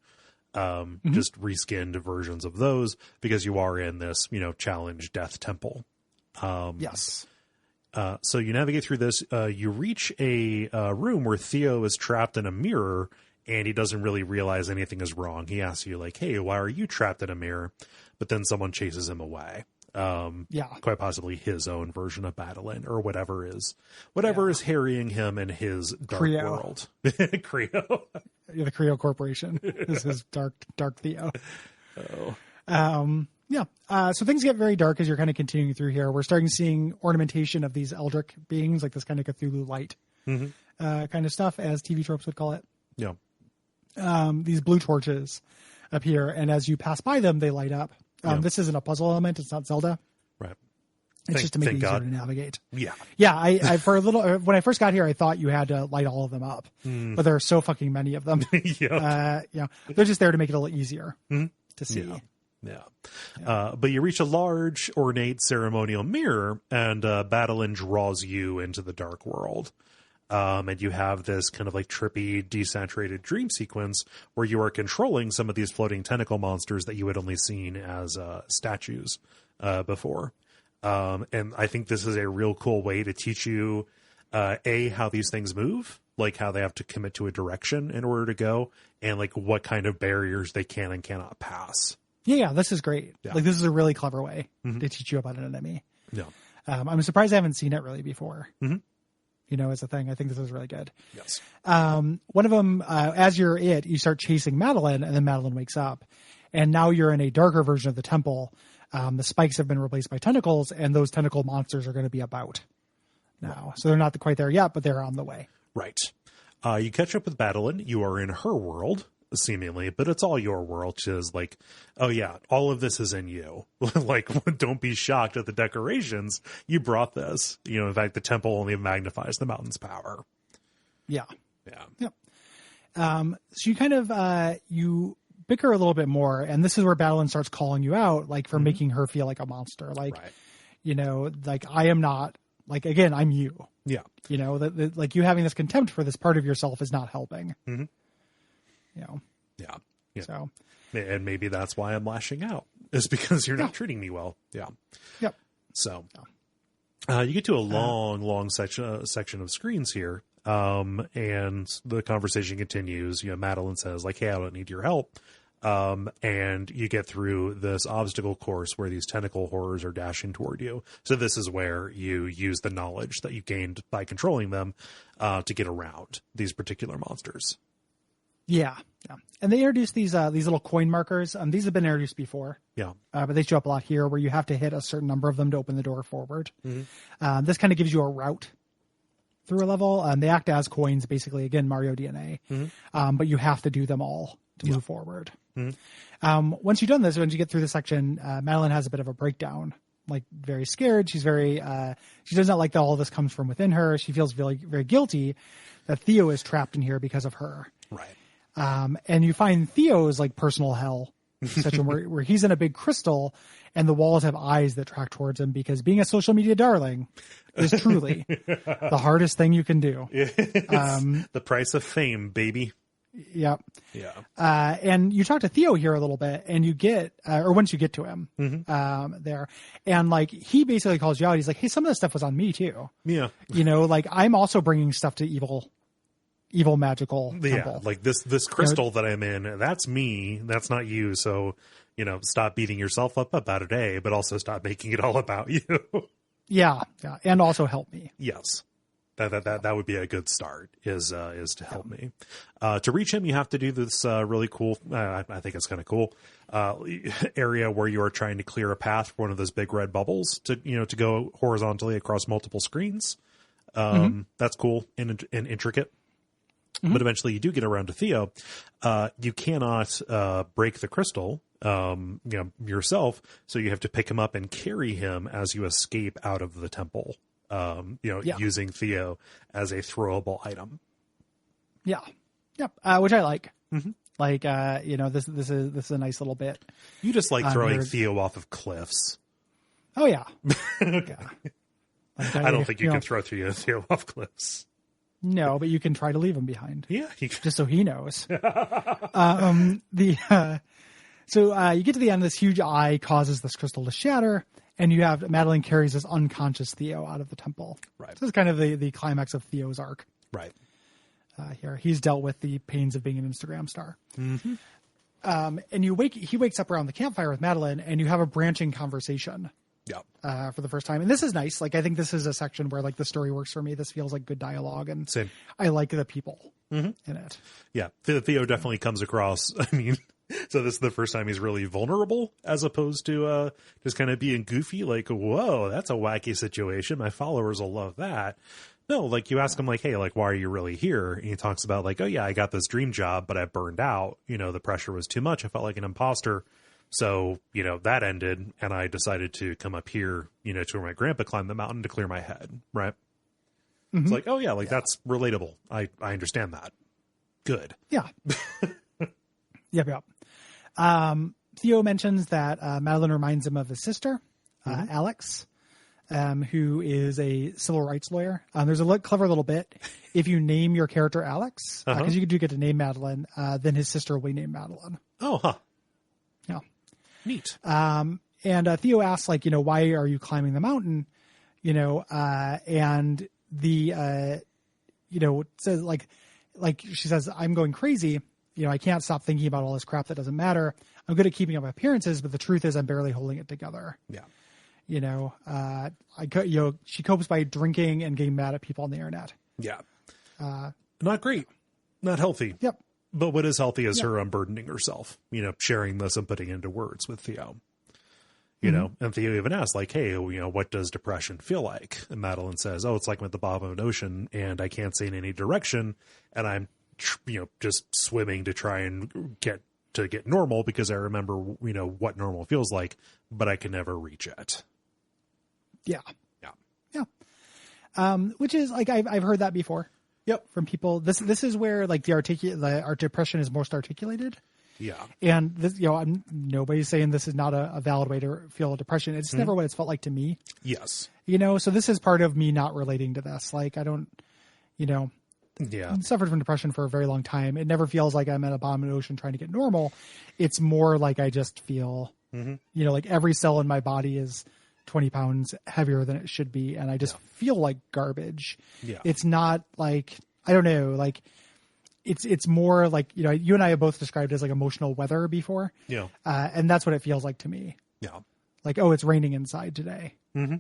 Just reskinned versions of those because you are in this, challenge death temple. Yes. So you navigate through this, you reach a room where Theo is trapped in a mirror and he doesn't really realize anything is wrong. He asks you like, hey, why are you trapped in a mirror? But then someone chases him away. Quite possibly his own version of Madeline or whatever is harrying him in his dark world. Creo. Yeah, the Creo Corporation. This is dark Theo. So things get very dark as you're kind of continuing through here. We're starting seeing ornamentation of these eldritch beings, like this kind of Cthulhu light kind of stuff, as TV tropes would call it. Yeah. These blue torches appear, and as you pass by them, they light up. This isn't a puzzle element. It's not Zelda. Right. It's just to make it easier to navigate. Yeah. Yeah. I for a little, when I first got here, I thought you had to light all of them up, but there are so fucking many of them. They're just there to make it a little easier to see. Yeah. But you reach a large, ornate ceremonial mirror, and Madeline draws you into the dark world. And you have this kind of like trippy, desaturated dream sequence where you are controlling some of these floating tentacle monsters that you had only seen as statues before. And I think this is a real cool way to teach you, how these things move, like how they have to commit to a direction in order to go, and like what kind of barriers they can and cannot pass. Yeah, this is great. Yeah. Like, this is a really clever way to teach you about an enemy. Yeah. I'm surprised I haven't seen it really before. As a thing. I think this is really good. Yes. One of them, as you start chasing Madeline, and then Madeline wakes up. And now you're in a darker version of the temple. The spikes have been replaced by tentacles, and those tentacle monsters are going to be about now. Right. So they're not quite there yet, but they're on the way. Right. You catch up with Madeline. You are in her world, seemingly, but it's all your world. Which is like, oh yeah, all of this is in you. Like, don't be shocked at the decorations. You brought this. In fact, the temple only magnifies the mountain's power. Yeah. Yeah. Yep. So you kind of you bicker a little bit more, and this is where Madeline starts calling you out, like, for making her feel like a monster. Like, like, I am not, like, again, I'm you. Yeah. Like, you having this contempt for this part of yourself is not helping. Yeah. So, and maybe that's why I'm lashing out, is because you're not treating me well. Yeah. Yep. So, you get to a long section of screens here. And the conversation continues. Madeline says like, hey, I don't need your help. And you get through this obstacle course where these tentacle horrors are dashing toward you. So this is where you use the knowledge that you gained by controlling them, to get around these particular monsters. Yeah. And they introduced these little coin markers. These have been introduced before. Yeah. But they show up a lot here, where you have to hit a certain number of them to open the door forward. This kind of gives you a route through a level. They act as coins, basically, again, Mario DNA. But you have to do them all to move forward. Once you've done this, once you get through the section, Madeline has a bit of a breakdown, like, very scared. She's very, she does not like that all of this comes from within her. She feels very, very guilty that Theo is trapped in here because of her. Right. And you find Theo's, like, personal hell section where he's in a big crystal and the walls have eyes that track towards him, because being a social media darling is truly the hardest thing you can do. The price of fame, baby. Yep. Yeah. And you talk to Theo here a little bit, and you get, or once you get to him, there, and like, he basically calls you out. He's like, hey, some of this stuff was on me too. Yeah. Like, I'm also bringing stuff to evil magical temple. Like this crystal that I'm in, that's me, that's not you. So, stop beating yourself up about it, but also stop making it all about you. Yeah. And also help me. Yes. That would be a good start, is to help me. To reach him, you have to do this really cool, I think it's kind of cool, area where you are trying to clear a path for one of those big red bubbles to go horizontally across multiple screens. That's cool and intricate. But eventually you do get around to Theo. You cannot break the crystal yourself, so you have to pick him up and carry him as you escape out of the temple. using Theo as a throwable item. Yeah. Yep. Which I like. Mm-hmm. Like, this is a nice little bit. You just like throwing Theo off of cliffs. Oh yeah. Okay. Yeah. Like, I don't think you can throw Theo off cliffs. No, but you can try to leave him behind. Yeah. Just so he knows. So you get to the end, this huge eye causes this crystal to shatter, and you have Madeline carries this unconscious Theo out of the temple. Right. So this is kind of the climax of Theo's arc. Right. Here, he's dealt with the pains of being an Instagram star. Mm-hmm. And he wakes up around the campfire with Madeline, and you have a branching conversation. Yeah. For the first time. And this is nice. Like, I think this is a section where, like, the story works for me. This feels like good dialogue, and same. I like the people in it. Yeah. Theo definitely comes across, I mean, so this is the first time he's really vulnerable as opposed to just kind of being goofy, like, whoa, that's a wacky situation. My followers will love that. No, like, you ask him, like, hey, like, why are you really here? And he talks about, like, oh, yeah, I got this dream job, but I burned out. The pressure was too much. I felt like an imposter. So, that ended, and I decided to come up here, to where my grandpa climbed the mountain to clear my head, right? Mm-hmm. It's like, oh, yeah, like, that's relatable. I understand that. Good. Yeah. Yep. Theo mentions that Madeline reminds him of his sister, Alex, who is a civil rights lawyer. There's a clever little bit. If you name your character Alex, because you do get to name Madeline, then his sister will be named Madeline. Oh, huh. Yeah. Neat. And Theo asks, like, why are you climbing the mountain? And the, says, like she says, I'm going crazy. I can't stop thinking about all this crap that doesn't matter. I'm good at keeping up appearances, but the truth is I'm barely holding it together. Yeah. She copes by drinking and getting mad at people on the internet. Yeah. Not great. Not healthy. Yep. But what is healthy is her unburdening herself, sharing this and putting it into words with Theo. And Theo even asks, like, hey, what does depression feel like? And Madeline says, oh, it's like I'm at the bottom of an ocean and I can't see in any direction. And I'm, just swimming to try and get normal because I remember, what normal feels like, but I can never reach it. Yeah. Yeah. Yeah. Which is like, I've heard that before. Yep. From people. This is where, like, our depression is most articulated. Yeah. And this, nobody's saying this is not a valid way to feel depression. It's never what it's felt like to me. Yes. So this is part of me not relating to this. Like, I don't, yeah, I suffered from depression for a very long time. It never feels like I'm at a bottom of the ocean trying to get normal. It's more like I just feel, like every cell in my body is 20 pounds heavier than it should be. And I just feel like garbage. Yeah. It's not like, I don't know, like it's more like, you and I have both described it as like emotional weather before. Yeah. And that's what it feels like to me. Yeah. Like, oh, it's raining inside today. Mm-hmm.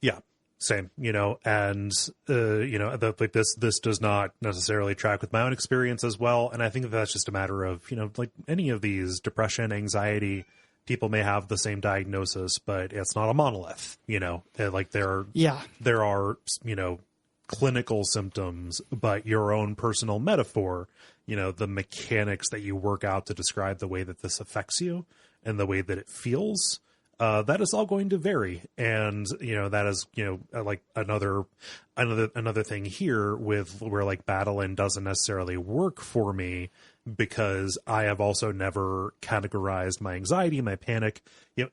Yeah. Same, and, like this does not necessarily track with my own experience as well. And I think that's just a matter of, like any of these depression, anxiety, people may have the same diagnosis, but it's not a monolith, like there are, clinical symptoms, but your own personal metaphor, the mechanics that you work out to describe the way that this affects you and the way that it feels, that is all going to vary. And, that is, like another thing here with where like Madeline doesn't necessarily work for me because I have also never categorized my anxiety, my panic,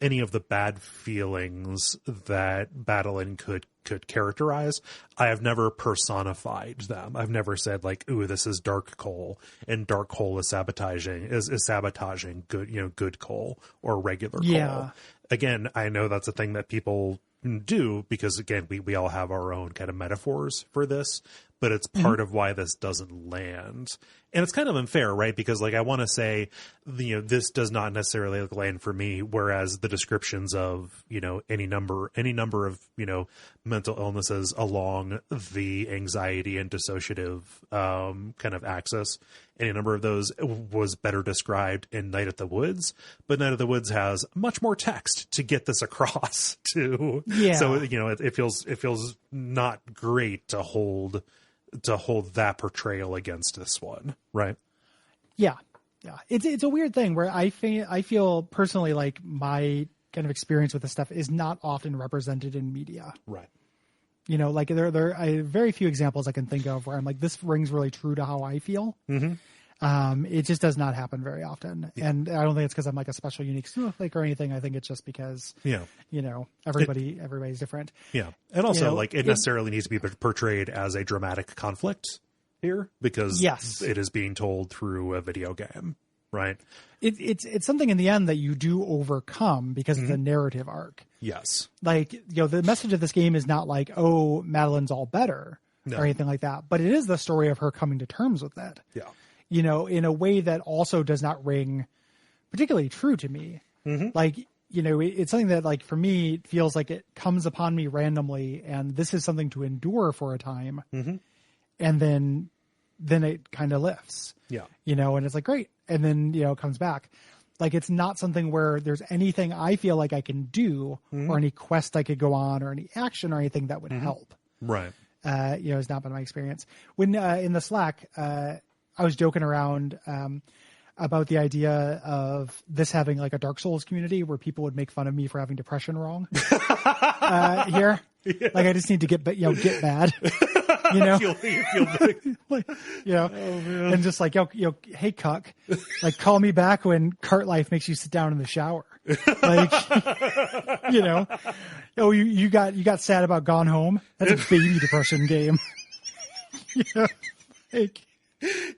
any of the bad feelings that Madeline could characterize. I have never personified them. I've never said like, ooh, this is dark Kole and dark Kole is sabotaging good Kole or regular Kole. Again, I know that's a thing that people do because again, we all have our own kind of metaphors for this, but it's part of why this doesn't land. And it's kind of unfair, right? Because like, I want to say, this does not necessarily land for me. Whereas the descriptions of, any number of, mental illnesses along the anxiety and dissociative, kind of axis, any number of those was better described in Night at the Woods, but Night at the Woods has much more text to get this across to. Yeah. So, it feels not great to hold that portrayal against this one, right? Yeah. It's a weird thing where I feel personally like my kind of experience with this stuff is not often represented in media. Right. You know, like there are very few examples I can think of where I'm like, this rings really true to how I feel. It just does not happen very often. Yeah. And I don't think it's because I'm like a special, unique snowflake or anything. I think it's just because, you know, everybody's different. Yeah. And also, like, it necessarily needs to be portrayed as a dramatic conflict here because it is being told through a video game, right? It's something in the end that you do overcome because of the narrative arc. Yes. Like, you know, the message of this game is not like, oh, Madeline's all better or anything like that, but it is the story of her coming to terms with it. Yeah. You know, in a way that also does not ring particularly true to me. Like, you know, it's something that, like, for me, feels like it comes upon me randomly, and this is something to endure for a time. And then it kind of lifts. Yeah. You know, and it's like, great. And then, you know, it comes back. Like, it's not something where there's anything I feel like I can do or any quest I could go on or any action or anything that would help. Right. You know, it's not been my experience. When in the Slack, I was joking around about the idea of this having like a Dark Souls community where people would make fun of me for having depression wrong here. Yeah. Like, I just need to get bad, you know, like, you know, and just like, hey, cuck, like, call me back when cart life makes you sit down in the shower. Like, you know, oh, you got sad about Gone Home. That's a baby depression game. You know, like,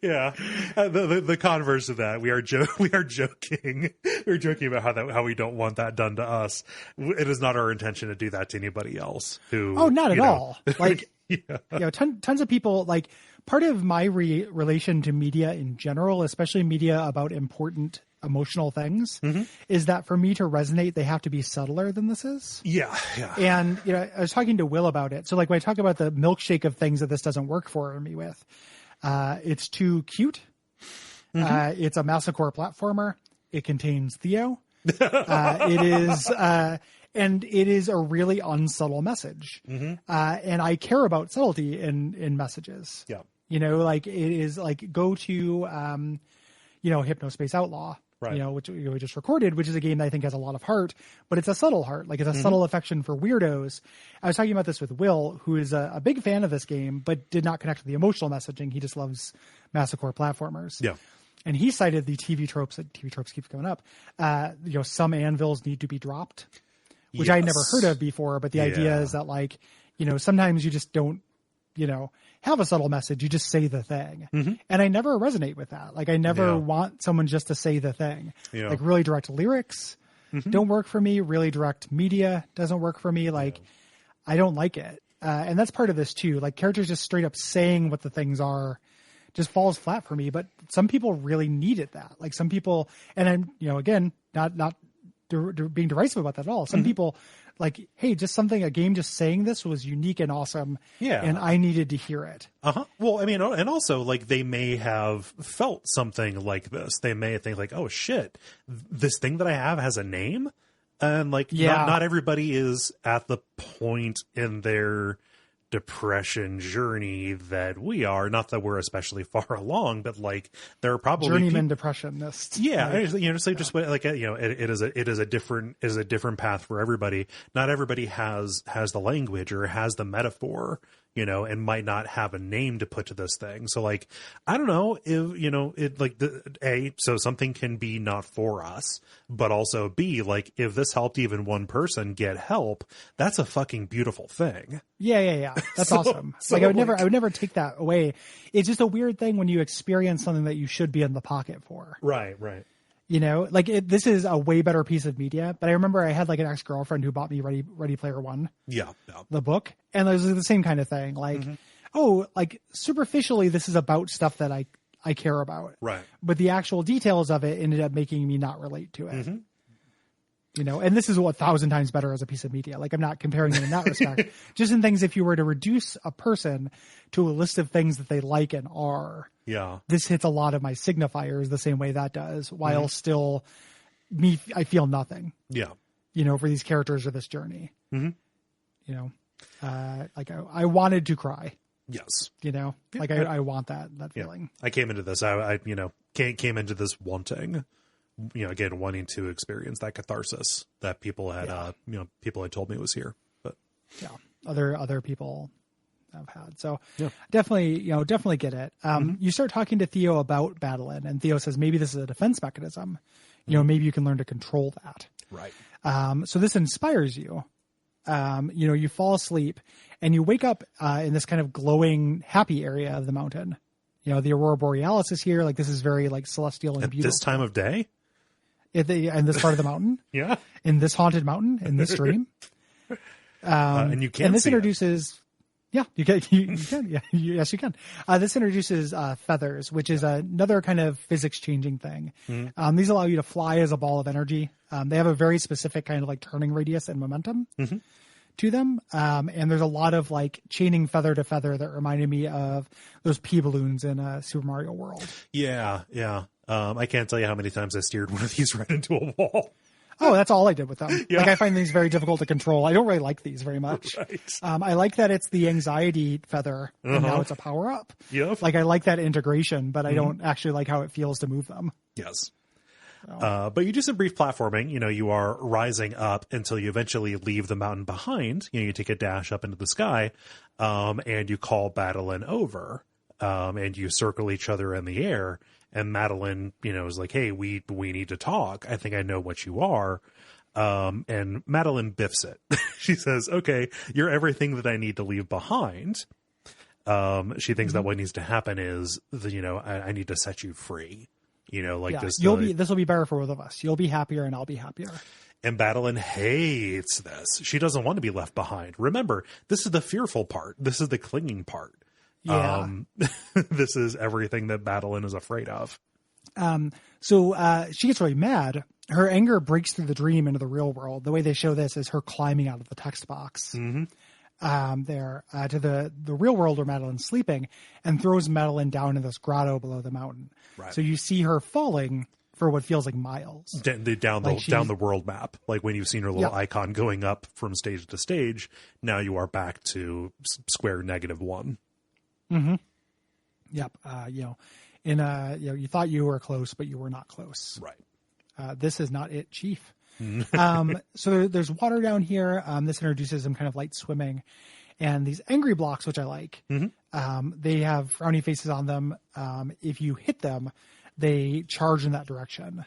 yeah, the converse of that, we are joking. We're joking about how we don't want that done to us. It is not our intention to do that to anybody else. Who? Oh, not at all. Like, you know, tons of people. Like, part of my relation to media in general, especially media about important emotional things, is that for me to resonate, they have to be subtler than this is. Yeah. And you know, I was talking to Will about it. So, like, when I talk about the milkshake of things that this doesn't work for me with. It's too cute. It's a masocore platformer. It contains Theo. And it is a really unsubtle message. And I care about subtlety in messages. Yeah. You know, like, it is like, go to, you know, Hypnospace Outlaw. Right. You know, which we just recorded, which is a game that I think has a lot of heart, but it's a subtle heart. Like, it's a subtle affection for weirdos. I was talking about this with Will, who is a big fan of this game, but did not connect with the emotional messaging. He just loves masocore platformers. Yeah. And he cited the TV tropes keeps coming up. You know, some anvils need to be dropped, which I never heard of before. But the idea is that, like, you know, sometimes you just don't, you know, have a subtle message. You just say the thing. And I never resonate with that. Like, I never want someone just to say the thing. Like, really direct lyrics don't work for me. Really direct media doesn't work for me. Like, I don't like it. And that's part of this too. Like, characters just straight up saying what the things are just falls flat for me. But some people really needed that. Like, some people, and I'm, you know, again, not being derisive about that at all. Some people, like, hey, just something, a game just saying this was unique and awesome. Yeah. And I needed to hear it. Well, I mean, and also, like, they may have felt something like this. They may think, like, oh shit, this thing that I have has a name. And, like, not everybody is at the point in their depression journey that we are. Not that we're especially far along, but, like, there are probably journeyman depressionists. Yeah, like, you know, so just like, you know, it is a different path for everybody. Not everybody has the language or has the metaphor, you know, and might not have a name to put to this thing. So, like, I don't know if, you know, it, like, so something can be not for us, but also B, like, if this helped even one person get help, that's a fucking beautiful thing. Yeah. That's awesome. Like, I would never take that away. It's just a weird thing when you experience something that you should be in the pocket for. Right. You know, like, this is a way better piece of media. But I remember I had, like, an ex-girlfriend who bought me Ready Player One. Yeah. The book. And it was the same kind of thing. Like, oh, like, superficially, this is about stuff that I care about. Right. But the actual details of it ended up making me not relate to it. You know, and this is 1,000 times better as a piece of media. Like, I'm not comparing it in that respect. Just in things, if you were to reduce a person to a list of things that they like and are, this hits a lot of my signifiers the same way that does, while still I feel nothing. Yeah. You know, for these characters or this journey. You know, like, I wanted to cry. Yes. You know, like, I want that feeling. I came into this, I you know, came into this wanting again, wanting to experience that catharsis that people had, people had told me was here. But yeah, other people have had. So definitely get it. You start talking to Theo about Battlein, and Theo says maybe this is a defense mechanism. Maybe you can learn to control that. Right. So this inspires you. You fall asleep and you wake up in this kind of glowing, happy area of the mountain. The Aurora Borealis is here. Like, this is very like celestial and beautiful. This time of day? In this part of the mountain? Yeah. In this haunted mountain, in this dream. And you can. And this introduces. Yeah, you can. Yeah, yes, you can. This introduces feathers, which is another kind of physics changing thing. These allow you to fly as a ball of energy. They have a very specific kind of like turning radius and momentum to them. And there's a lot of like chaining feather to feather that reminded me of those pea balloons in Super Mario World. Yeah. I can't tell you how many times I steered one of these right into a wall. Oh, that's all I did with them. Yeah. Like, I find these very difficult to control. I don't really like these very much. Right. I like that it's the anxiety feather, and now it's a power up. Yep. Like, I like that integration, but I don't actually like how it feels to move them. Yes. But you do some brief platforming. You are rising up until you eventually leave the mountain behind. You take a dash up into the sky, and you call Battlein over, and you circle each other in the air. And Madeline, is like, hey, we need to talk. I think I know what you are. And Madeline biffs it. She says, okay, you're everything that I need to leave behind. She thinks that what needs to happen is, I need to set you free. This. This will be better for both of us. You'll be happier and I'll be happier. And Battlein hates this. She doesn't want to be left behind. Remember, this is the fearful part. This is the clinging part. Yeah. This is everything that Battlein is afraid of. So she gets really mad. Her anger breaks through the dream into the real world. The way they show this is her climbing out of the text box to the real world where Madeline's sleeping, and throws Madeline down in this grotto below the mountain. Right. So you see her falling for what feels like miles. Down the world map. Like when you've seen her little icon going up from stage to stage, now you are back to square -1. Mm-hmm. Yep. You thought you were close, but you were not close. Right. This is not it, Chief. So there's water down here. This introduces some kind of light swimming, and these angry blocks, which I like. They have frowny faces on them. If you hit them, they charge in that direction.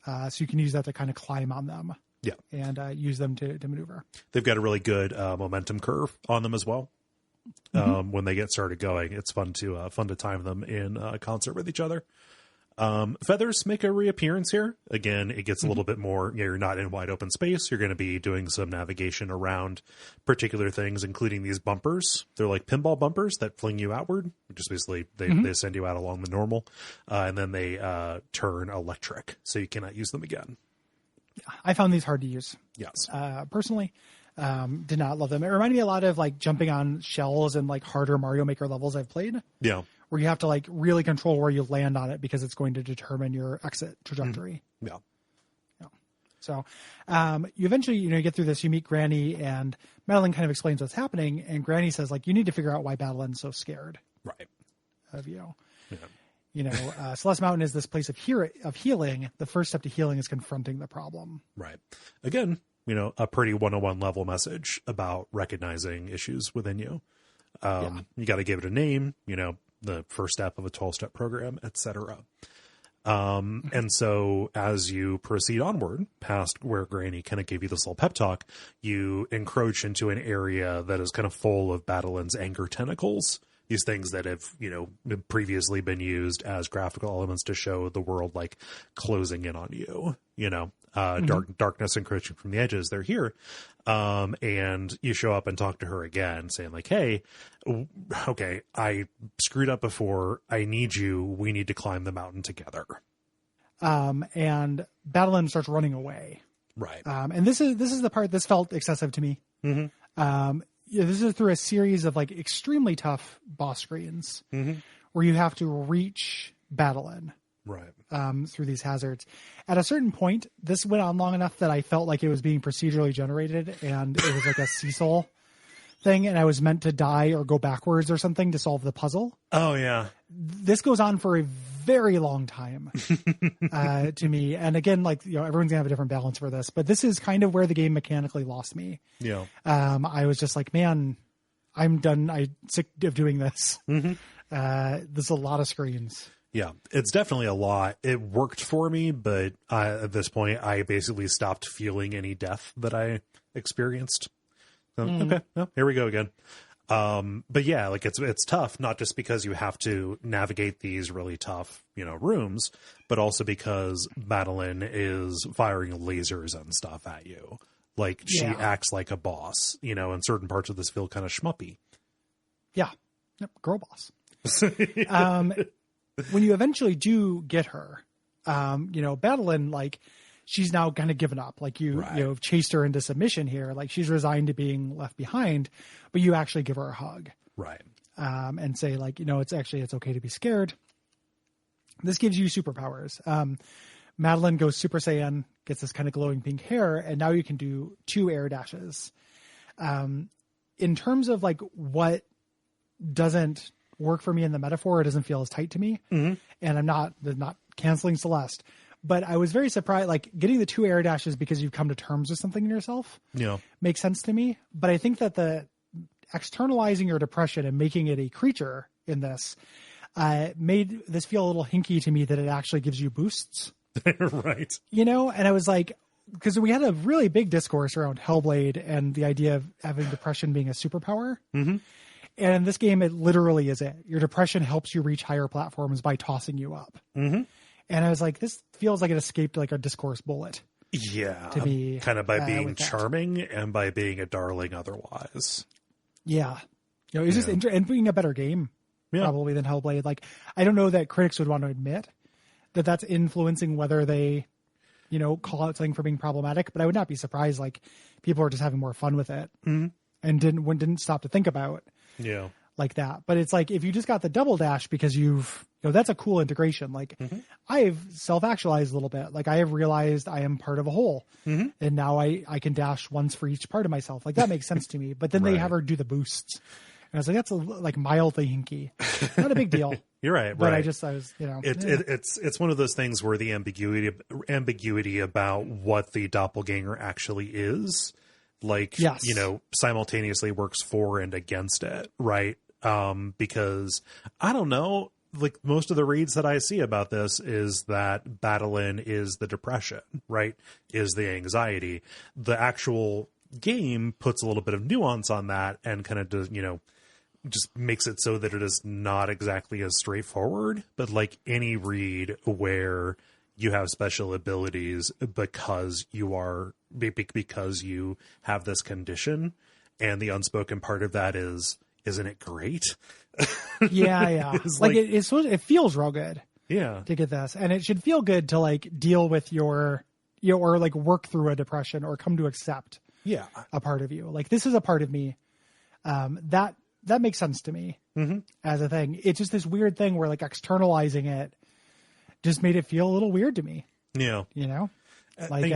So you can use that to kind of climb on them. Yeah. And use them to maneuver. They've got a really good momentum curve on them as well. When they get started going, it's fun to time them in concert with each other. Feathers make a reappearance here. Again, it gets a little bit more, you're not in wide open space. You're going to be doing some navigation around particular things, including these bumpers. They're like pinball bumpers that fling you outward, which is basically they send you out along the normal. And then they turn electric, so you cannot use them again. I found these hard to use. Yes. Personally. Did not love them. It reminded me a lot of like jumping on shells and like harder Mario Maker levels I've played. Yeah. Where you have to like really control where you land on it because it's going to determine your exit trajectory. Yeah. So, you eventually, you get through this, you meet Granny, and Madeline kind of explains what's happening. And Granny says like, you need to figure out why Badeline's so scared. Right. Of you. Yeah. Celeste Mountain is this place of healing. The first step to healing is confronting the problem. Right. Again, a pretty 101 level message about recognizing issues within you. You got to give it a name, the first step of a 12-step program, etc. And so as you proceed onward past where Granny kind of gave you this little pep talk, you encroach into an area that is kind of full of Badeline's anger tentacles. These things that have, previously been used as graphical elements to show the world like closing in on you, darkness encroaching from the edges. They're here. And you show up and talk to her again saying like, hey, okay, I screwed up before. I need you. We need to climb the mountain together. And Badeline starts running away. Right. And this is the part this felt excessive to me. This is through a series of like extremely tough boss screens where you have to reach Badeline. Right. Through these hazards. At a certain point, this went on long enough that I felt like it was being procedurally generated and it was like a Cecil thing and I was meant to die or go backwards or something to solve the puzzle. Oh, yeah. This goes on for a very long time to me. And again, like, everyone's gonna have a different balance for this, but this is kind of where the game mechanically lost me. Yeah. I was just like, man, I'm done. I'm sick of doing this. Mm-hmm. There's a lot of screens. Yeah, it's definitely a lot. It worked for me, but at this point, I basically stopped feeling any death that I experienced. So, okay, well, here we go again. But yeah, like it's tough, not just because you have to navigate these really tough, rooms, but also because Madeline is firing lasers and stuff at you. Like she acts like a boss, and certain parts of this feel kind of schmuppy. Yeah. Yep. Girl boss. When you eventually do get her, Madeline, like, she's now kind of given up. Like you've chased her into submission here. Like she's resigned to being left behind, but you actually give her a hug. Right. And say like, it's okay to be scared. This gives you superpowers. Madeline goes Super Saiyan, gets this kind of glowing pink hair, and now you can do 2 air dashes. In terms of like what doesn't work for me in the metaphor, it doesn't feel as tight to me. Mm-hmm. And I'm not canceling Celeste. But I was very surprised, like getting the 2 air dashes because you've come to terms with something in yourself. Yeah. Makes sense to me. But I think that the externalizing your depression and making it a creature in this made this feel a little hinky to me, that it actually gives you boosts. Right. And I was like, because we had a really big discourse around Hellblade and the idea of having depression being a superpower. Mm-hmm. And in this game, it literally is it. Your depression helps you reach higher platforms by tossing you up. Mm-hmm. And I was like, this feels like it escaped like a discourse bullet. Yeah. To me. Kind of by being charming and by being a darling otherwise. Yeah. It's just and being a better game probably than Hellblade. Like, I don't know that critics would want to admit that that's influencing whether they, call out something for being problematic. But I would not be surprised. Like, people are just having more fun with it and didn't stop to think about like that. But it's like, if you just got the double dash because you've, that's a cool integration. Like I've self-actualized a little bit. Like I have realized I am part of a whole and now I can dash once for each part of myself. Like that makes sense to me. But then they have her do the boosts. And I was like, that's like mildly hinky. Not a big deal. You're right. But right. I was, it's one of those things where the ambiguity about what the doppelganger actually is, like, simultaneously works for and against it. Right. Because I don't know, like most of the reads that I see about this is that Madeline is the depression, right? Is the anxiety. The actual game puts a little bit of nuance on that and kind of does, just makes it so that it is not exactly as straightforward, but like any read where you have special abilities because you have this condition, and the unspoken part of that is, isn't it great? Yeah. It feels real good. Yeah. To get this. And it should feel good to like deal with your, or like work through a depression or come to accept a part of you. Like this is a part of me. That makes sense to me as a thing. It's just this weird thing where like externalizing it just made it feel a little weird to me. Yeah. Like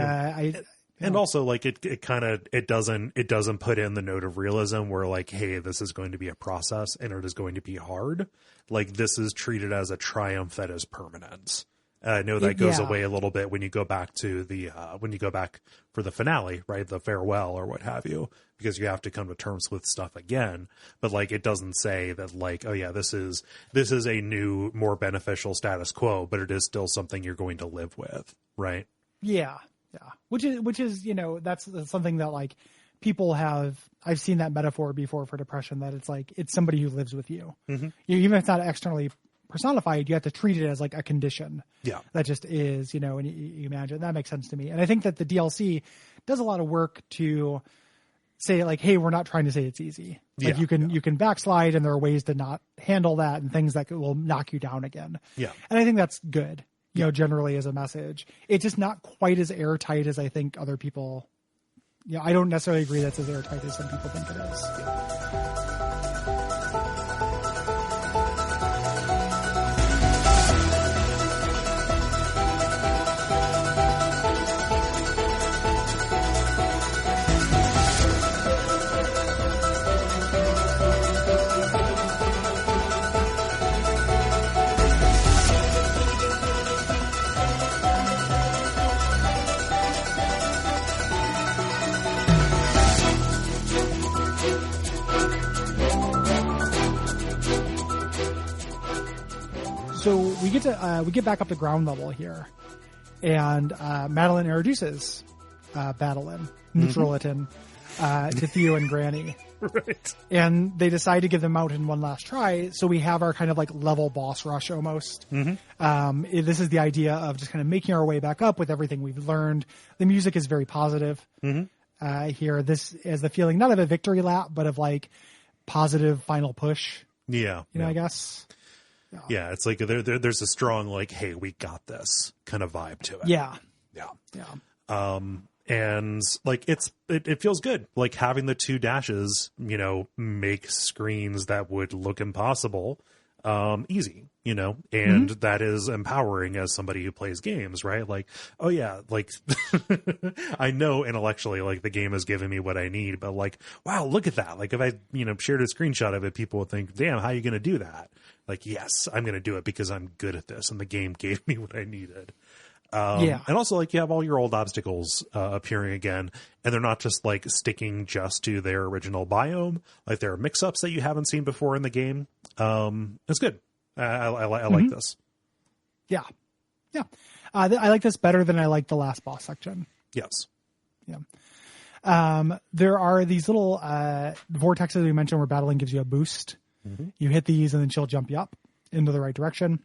and also like it doesn't put in the note of realism where like, hey, this is going to be a process and it is going to be hard. Like this is treated as a triumph that is permanent. I know that goes away a little bit when you go back to when you go back for the finale, right? The farewell or what have you, because you have to come to terms with stuff again. But like, it doesn't say that like, oh yeah, this is a new, more beneficial status quo, but it is still something you're going to live with. Right. Yeah. Yeah. Which is, that's something that like people I've seen that metaphor before for depression, that it's like, it's somebody who lives with you. Mm-hmm. Even if it's not externally personified, you have to treat it as like a condition. Yeah. That just is, and you imagine that makes sense to me. And I think that the DLC does a lot of work to say like, hey, we're not trying to say it's easy. Like you can backslide and there are ways to not handle that and things that will knock you down again. Yeah. And I think that's good. Generally as a message, it's just not quite as airtight as I think other people. I don't necessarily agree that's as airtight as some people think it is. So we get back up to ground level here, and Madeline introduces Madeline, Neutralitin, to Theo and Granny. Right. And they decide to give the mountain one last try. So we have our kind of like level boss rush almost. This is the idea of just kind of making our way back up with everything we've learned. The music is very positive here. This is the feeling not of a victory lap, but of like positive final push. Yeah. You know, I guess. Yeah. It's like there's a strong like, hey, we got this kind of vibe to it. Yeah. Yeah. And like it feels good, like having the 2 dashes, you know, make screens that would look impossible easy, you know, and that is empowering as somebody who plays games, right? Like, oh yeah, like I know intellectually like the game has given me what I need, but like, wow, look at that. Like if I, you know, shared a screenshot of it, people would think, damn, how are you going to do that? Like, yes, I'm going to do it because I'm good at this and the game gave me what I needed. And also like you have all your old obstacles appearing again, and they're not just like sticking just to their original biome. Like there are mix-ups that you haven't seen before in the game. It's good. I like this. Yeah. I like this better than I like the last boss section. Yes. Yeah. There are these little vortexes we mentioned where battling gives you a boost. You hit these and then she'll jump you up into the right direction.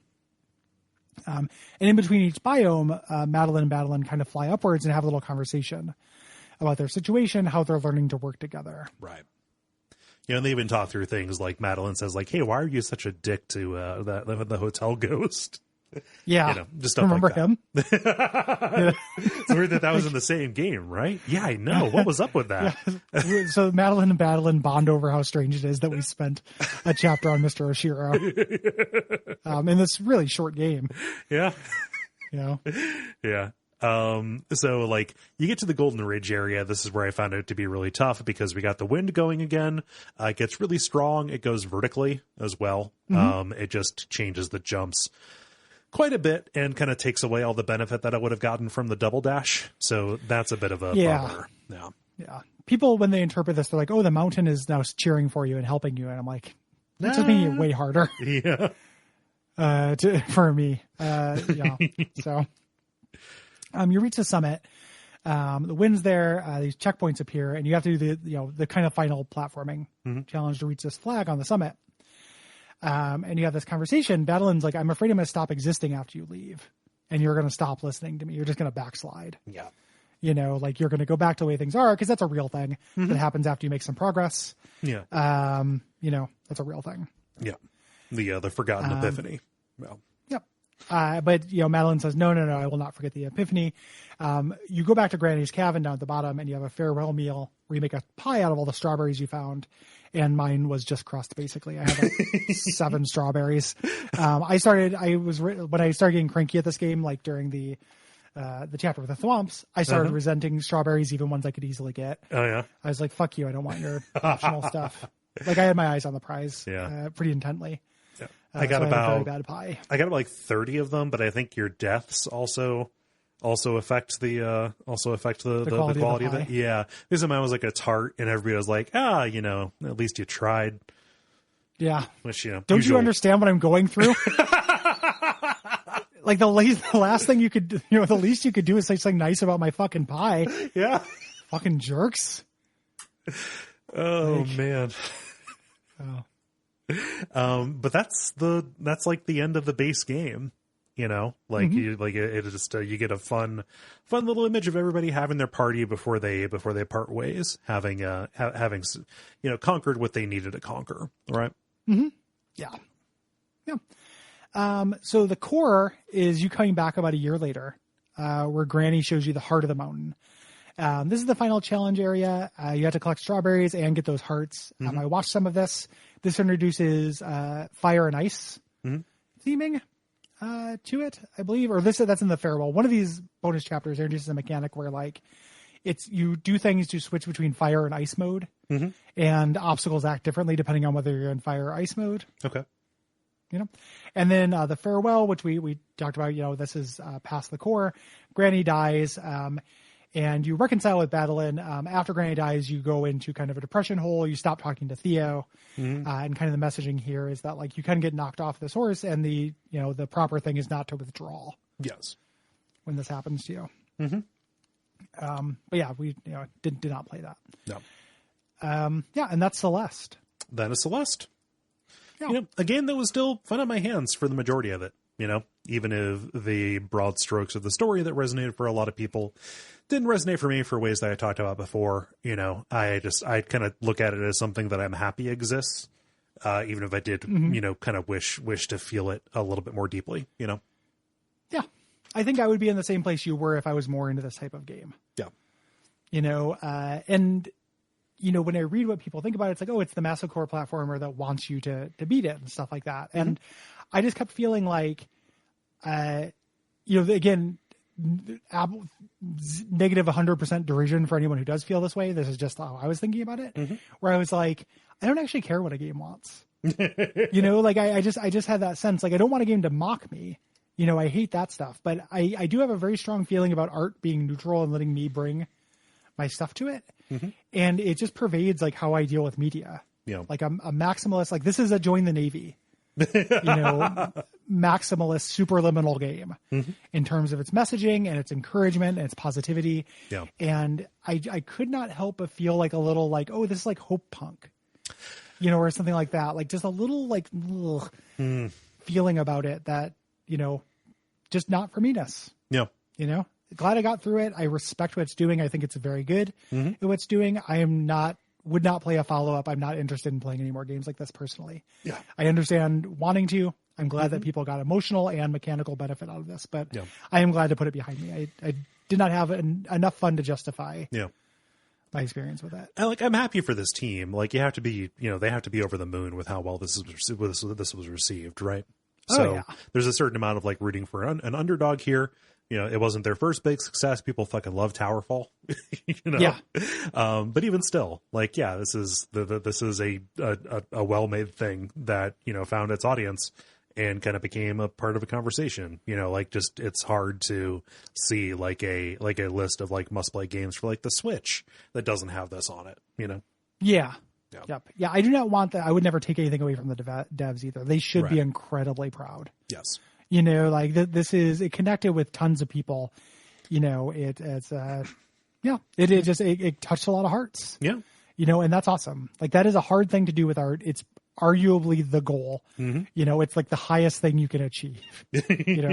And in between each biome, Madeline and Madeline kind of fly upwards and have a little conversation about their situation, how they're learning to work together. Right. You know, and they even talk through things like Madeline says, like, "Hey, why are you such a dick to the hotel ghost?" Yeah, you know, just stuff remember like that. him? It's weird that was in the same game, right? Yeah, I know. What was up with that? Yeah. So Madeline and Madeline bond over how strange it is that we spent a chapter on Mr. Oshiro in this really short game. Yeah. You know? Yeah. So like you get to the Golden Ridge area. This is where I found it to be really tough because we got the wind going again. It gets really strong. It goes vertically as well. It just changes the jumps quite a bit and kind of takes away all the benefit that I would have gotten from the double dash. So that's a bit of a bummer. Yeah. People, when they interpret this, they're like, oh, the mountain is now cheering for you and helping you. And I'm like, that's just making it way harder. Yeah. For me. Yeah. So, you reach the summit. The wind's there. These checkpoints appear, and you have to do the kind of final platforming challenge to reach this flag on the summit. And you have this conversation. Madeline's like, I'm afraid I'm going to stop existing after you leave, and you're going to stop listening to me. You're just going to backslide. Yeah. You know, like you're going to go back to the way things are, because that's a real thing that happens after you make some progress. Yeah. You know, that's a real thing. Yeah. The forgotten epiphany. Well. Yep. But Madeline says, no, I will not forget the epiphany. You go back to Granny's cabin down at the bottom, and you have a farewell meal where you make a pie out of all the strawberries you found. And mine was just crust, basically. I had like 7 strawberries. When I started getting cranky at this game, like during the chapter with the thwomps, I started resenting strawberries, even ones I could easily get. Oh yeah. I was like, fuck you, I don't want your optional stuff. Like I had my eyes on the prize pretty intently. Yeah. I got a about very bad pie. I got like 30 of them, but I think your deaths also affect the quality of it. Yeah. This time I was like a tart, and everybody was like, at least you tried. Yeah. Which, don't you understand what I'm going through? Like the last thing you could, the least you could do is say something nice about my fucking pie. Yeah. Fucking jerks. Oh man. Oh. But that's like the end of the base game. You get a fun little image of everybody having their party before they part ways, having conquered what they needed to conquer. Right. Mm-hmm. Yeah. So the core is you coming back about a year later, where Granny shows you the heart of the mountain. This is the final challenge area. You have to collect strawberries and get those hearts. I watched some of this. This introduces fire and ice theming to it, I believe, or that's in the farewell. One of these bonus chapters introduces a mechanic where like you do things to switch between fire and ice mode, and obstacles act differently depending on whether you're in fire or ice mode. Okay. And then the farewell, which we talked about, this is past the core. Granny dies. and you reconcile with Madeline. After Granny dies, you go into kind of a depression hole. You stop talking to Theo, and kind of the messaging here is that like you kind of get knocked off this horse, and the proper thing is not to withdraw. Yes, when this happens to you. But yeah, we did not play that. No. Yeah, and that's Celeste. That is Celeste. Yeah. A game that was still fun on my hands for the majority of it. Even if the broad strokes of the story that resonated for a lot of people didn't resonate for me for ways that I talked about before. I kind of look at it as something that I'm happy exists, even if I did, kind of wish to feel it a little bit more deeply. Yeah, I think I would be in the same place you were if I was more into this type of game. Yeah, and when I read what people think about it, it's like, oh, it's the masocore platformer that wants you to beat it and stuff like that. And I just kept feeling like, again, negative 100% derision for anyone who does feel this way. This is just how I was thinking about it, where I was like, I don't actually care what a game wants. Like I just had that sense, like, I don't want a game to mock me. I hate that stuff, but I do have a very strong feeling about art being neutral and letting me bring my stuff to it. And it just pervades like how I deal with media. Yeah. Like I'm a maximalist, like this is a join the Navy, maximalist superliminal game in terms of its messaging and its encouragement and its positivity. Yeah. And I could not help but feel like a little like, oh, this is like hope punk, or something like that. Like just a little like feeling about it that, just not for me-ness. Yeah. Glad I got through it. I respect what it's doing. I think it's very good at what it's doing. I would not play a follow-up. I'm not interested in playing any more games like this personally. Yeah. I understand wanting to. I'm glad that people got emotional and mechanical benefit out of this, but I am glad to put it behind me. I did not have enough fun to justify my experience with that. I'm happy for this team. Like you have to be, they have to be over the moon with how well this was received, right? So there's a certain amount of like rooting for an underdog here. It wasn't their first big success. People fucking love Towerfall, Yeah. But even still, like, this is this is a well-made thing that, found its audience and kind of became a part of a conversation, it's hard to see like a list of like must play games for like the Switch that doesn't have this on it, Yeah. Yep. Yeah. I do not want that. I would never take anything away from the devs either. They should be incredibly proud. Yes. Like this is, it connected with tons of people, it touched a lot of hearts, and that's awesome. Like that is a hard thing to do with art. It's arguably the goal, it's like the highest thing you can achieve,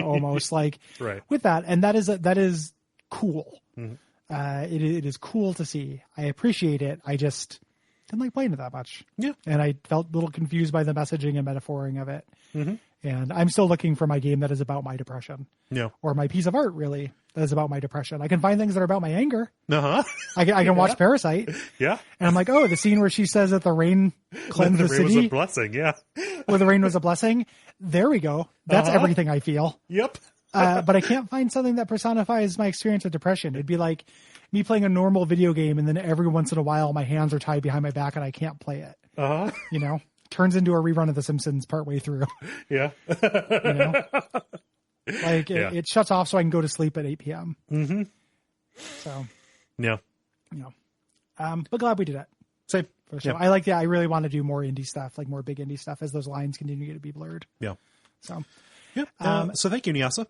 almost like with that. And that is cool. It is cool to see. I appreciate it. I just didn't like playing it that much. Yeah. And I felt a little confused by the messaging and metaphoring of it. And I'm still looking for my game that is about my depression. Yeah. Or my piece of art, really, that is about my depression. I can find things that are about my anger. I can watch Parasite. Yeah. And I'm like, oh, the scene where she says that the rain cleansed the city. The rain was a blessing, where the rain was a blessing. There we go. That's everything I feel. Yep. But I can't find something that personifies my experience of depression. It'd be like me playing a normal video game, and then every once in a while my hands are tied behind my back and I can't play it. Turns into a rerun of The Simpsons partway through. Yeah. It shuts off so I can go to sleep at 8 p.m. So. Yeah. But glad we did it. Same. For sure. I like I really want to do more indie stuff, like more big indie stuff as those lines continue to be blurred. Yeah. So. Yeah. So thank you, Neasa.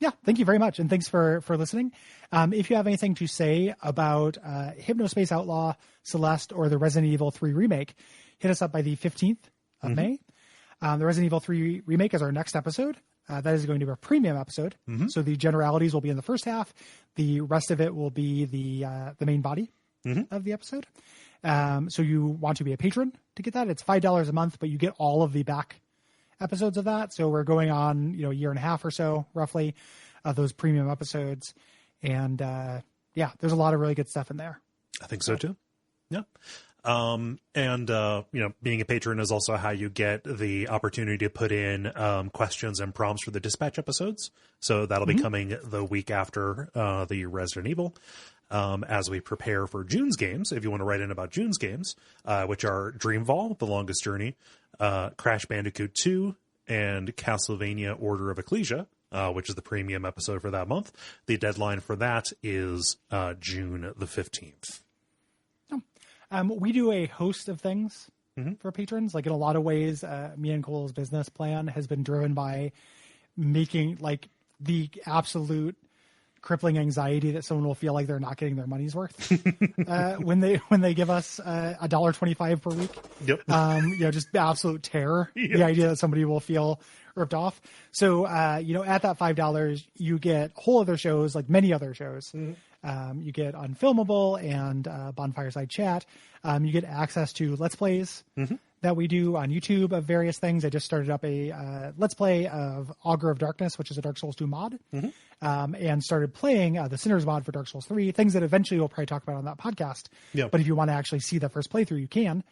Yeah, thank you very much. And thanks for listening. If you have anything to say about Hypnospace Outlaw, Celeste, or the Resident Evil 3 remake, hit us up by the 15th of May. The Resident Evil 3 remake is our next episode. That is going to be a premium episode. So the generalities will be in the first half. The rest of it will be the main body of the episode. So you want to be a patron to get that. It's $5 a month, but you get all of the back episodes of that. So we're going on, a year and a half or so, roughly, of those premium episodes. And there's a lot of really good stuff in there. I think so too. Yeah. Being a patron is also how you get the opportunity to put in questions and prompts for the dispatch episodes. So that'll be coming the week after the Resident Evil. As we prepare for June's games, if you want to write in about June's games, which are Dreamfall, The Longest Journey, Crash Bandicoot 2, and Castlevania Order of Ecclesia, which is the premium episode for that month. The deadline for that is June the 15th. We do a host of things for patrons. Like in a lot of ways, me and Kole's business plan has been driven by making like the absolute crippling anxiety that someone will feel like they're not getting their money's worth when they give us $1.25 per week. Yep. Just absolute terror. Yep. The idea that somebody will feel ripped off. So, at that $5, you get whole other shows, like many other shows. You get Unfilmable and Bonfireside Chat. You get access to Let's Plays that we do on YouTube of various things. I just started up a Let's Play of Augur of Darkness, which is a Dark Souls 2 mod, and started playing the Sinners mod for Dark Souls 3, things that eventually we'll probably talk about on that podcast. Yep. But if you want to actually see the first playthrough, you can.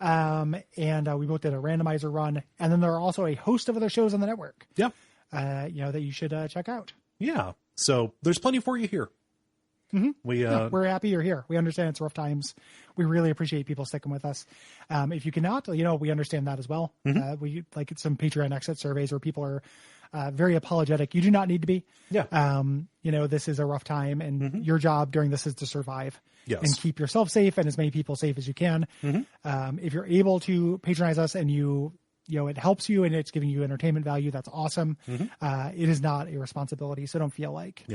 And we both did a randomizer run. And then there are also a host of other shows on the network. Yeah. That you should check out. Yeah. So there's plenty for you here. We're happy you're here. We understand it's rough times. We really appreciate people sticking with us. If you cannot, we understand that as well. We like some Patreon exit surveys where people are very apologetic. You do not need to be. Yeah. This is a rough time, and your job during this is to survive and keep yourself safe and as many people safe as you can. If you're able to patronize us and it helps you and it's giving you entertainment value, that's awesome. It is not a responsibility, so don't feel like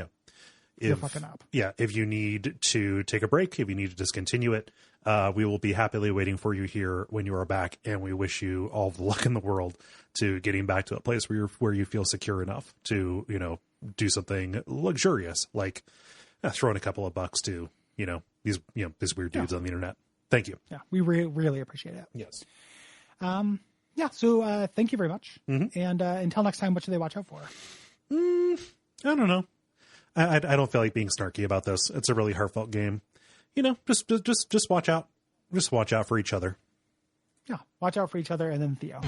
you're fucking up. Yeah, if you need to take a break, if you need to discontinue it, we will be happily waiting for you here when you are back, and we wish you all the luck in the world to getting back to a place where you feel secure enough to do something luxurious, like throwing a couple of bucks to these weird dudes on the internet. Thank you. Yeah, we really appreciate it. Yes. So thank you very much. And until next time, what should they watch out for? I don't know. I don't feel like being snarky about this. It's a really heartfelt game. Just watch out. Just watch out for each other. Yeah, watch out for each other, and then Theo.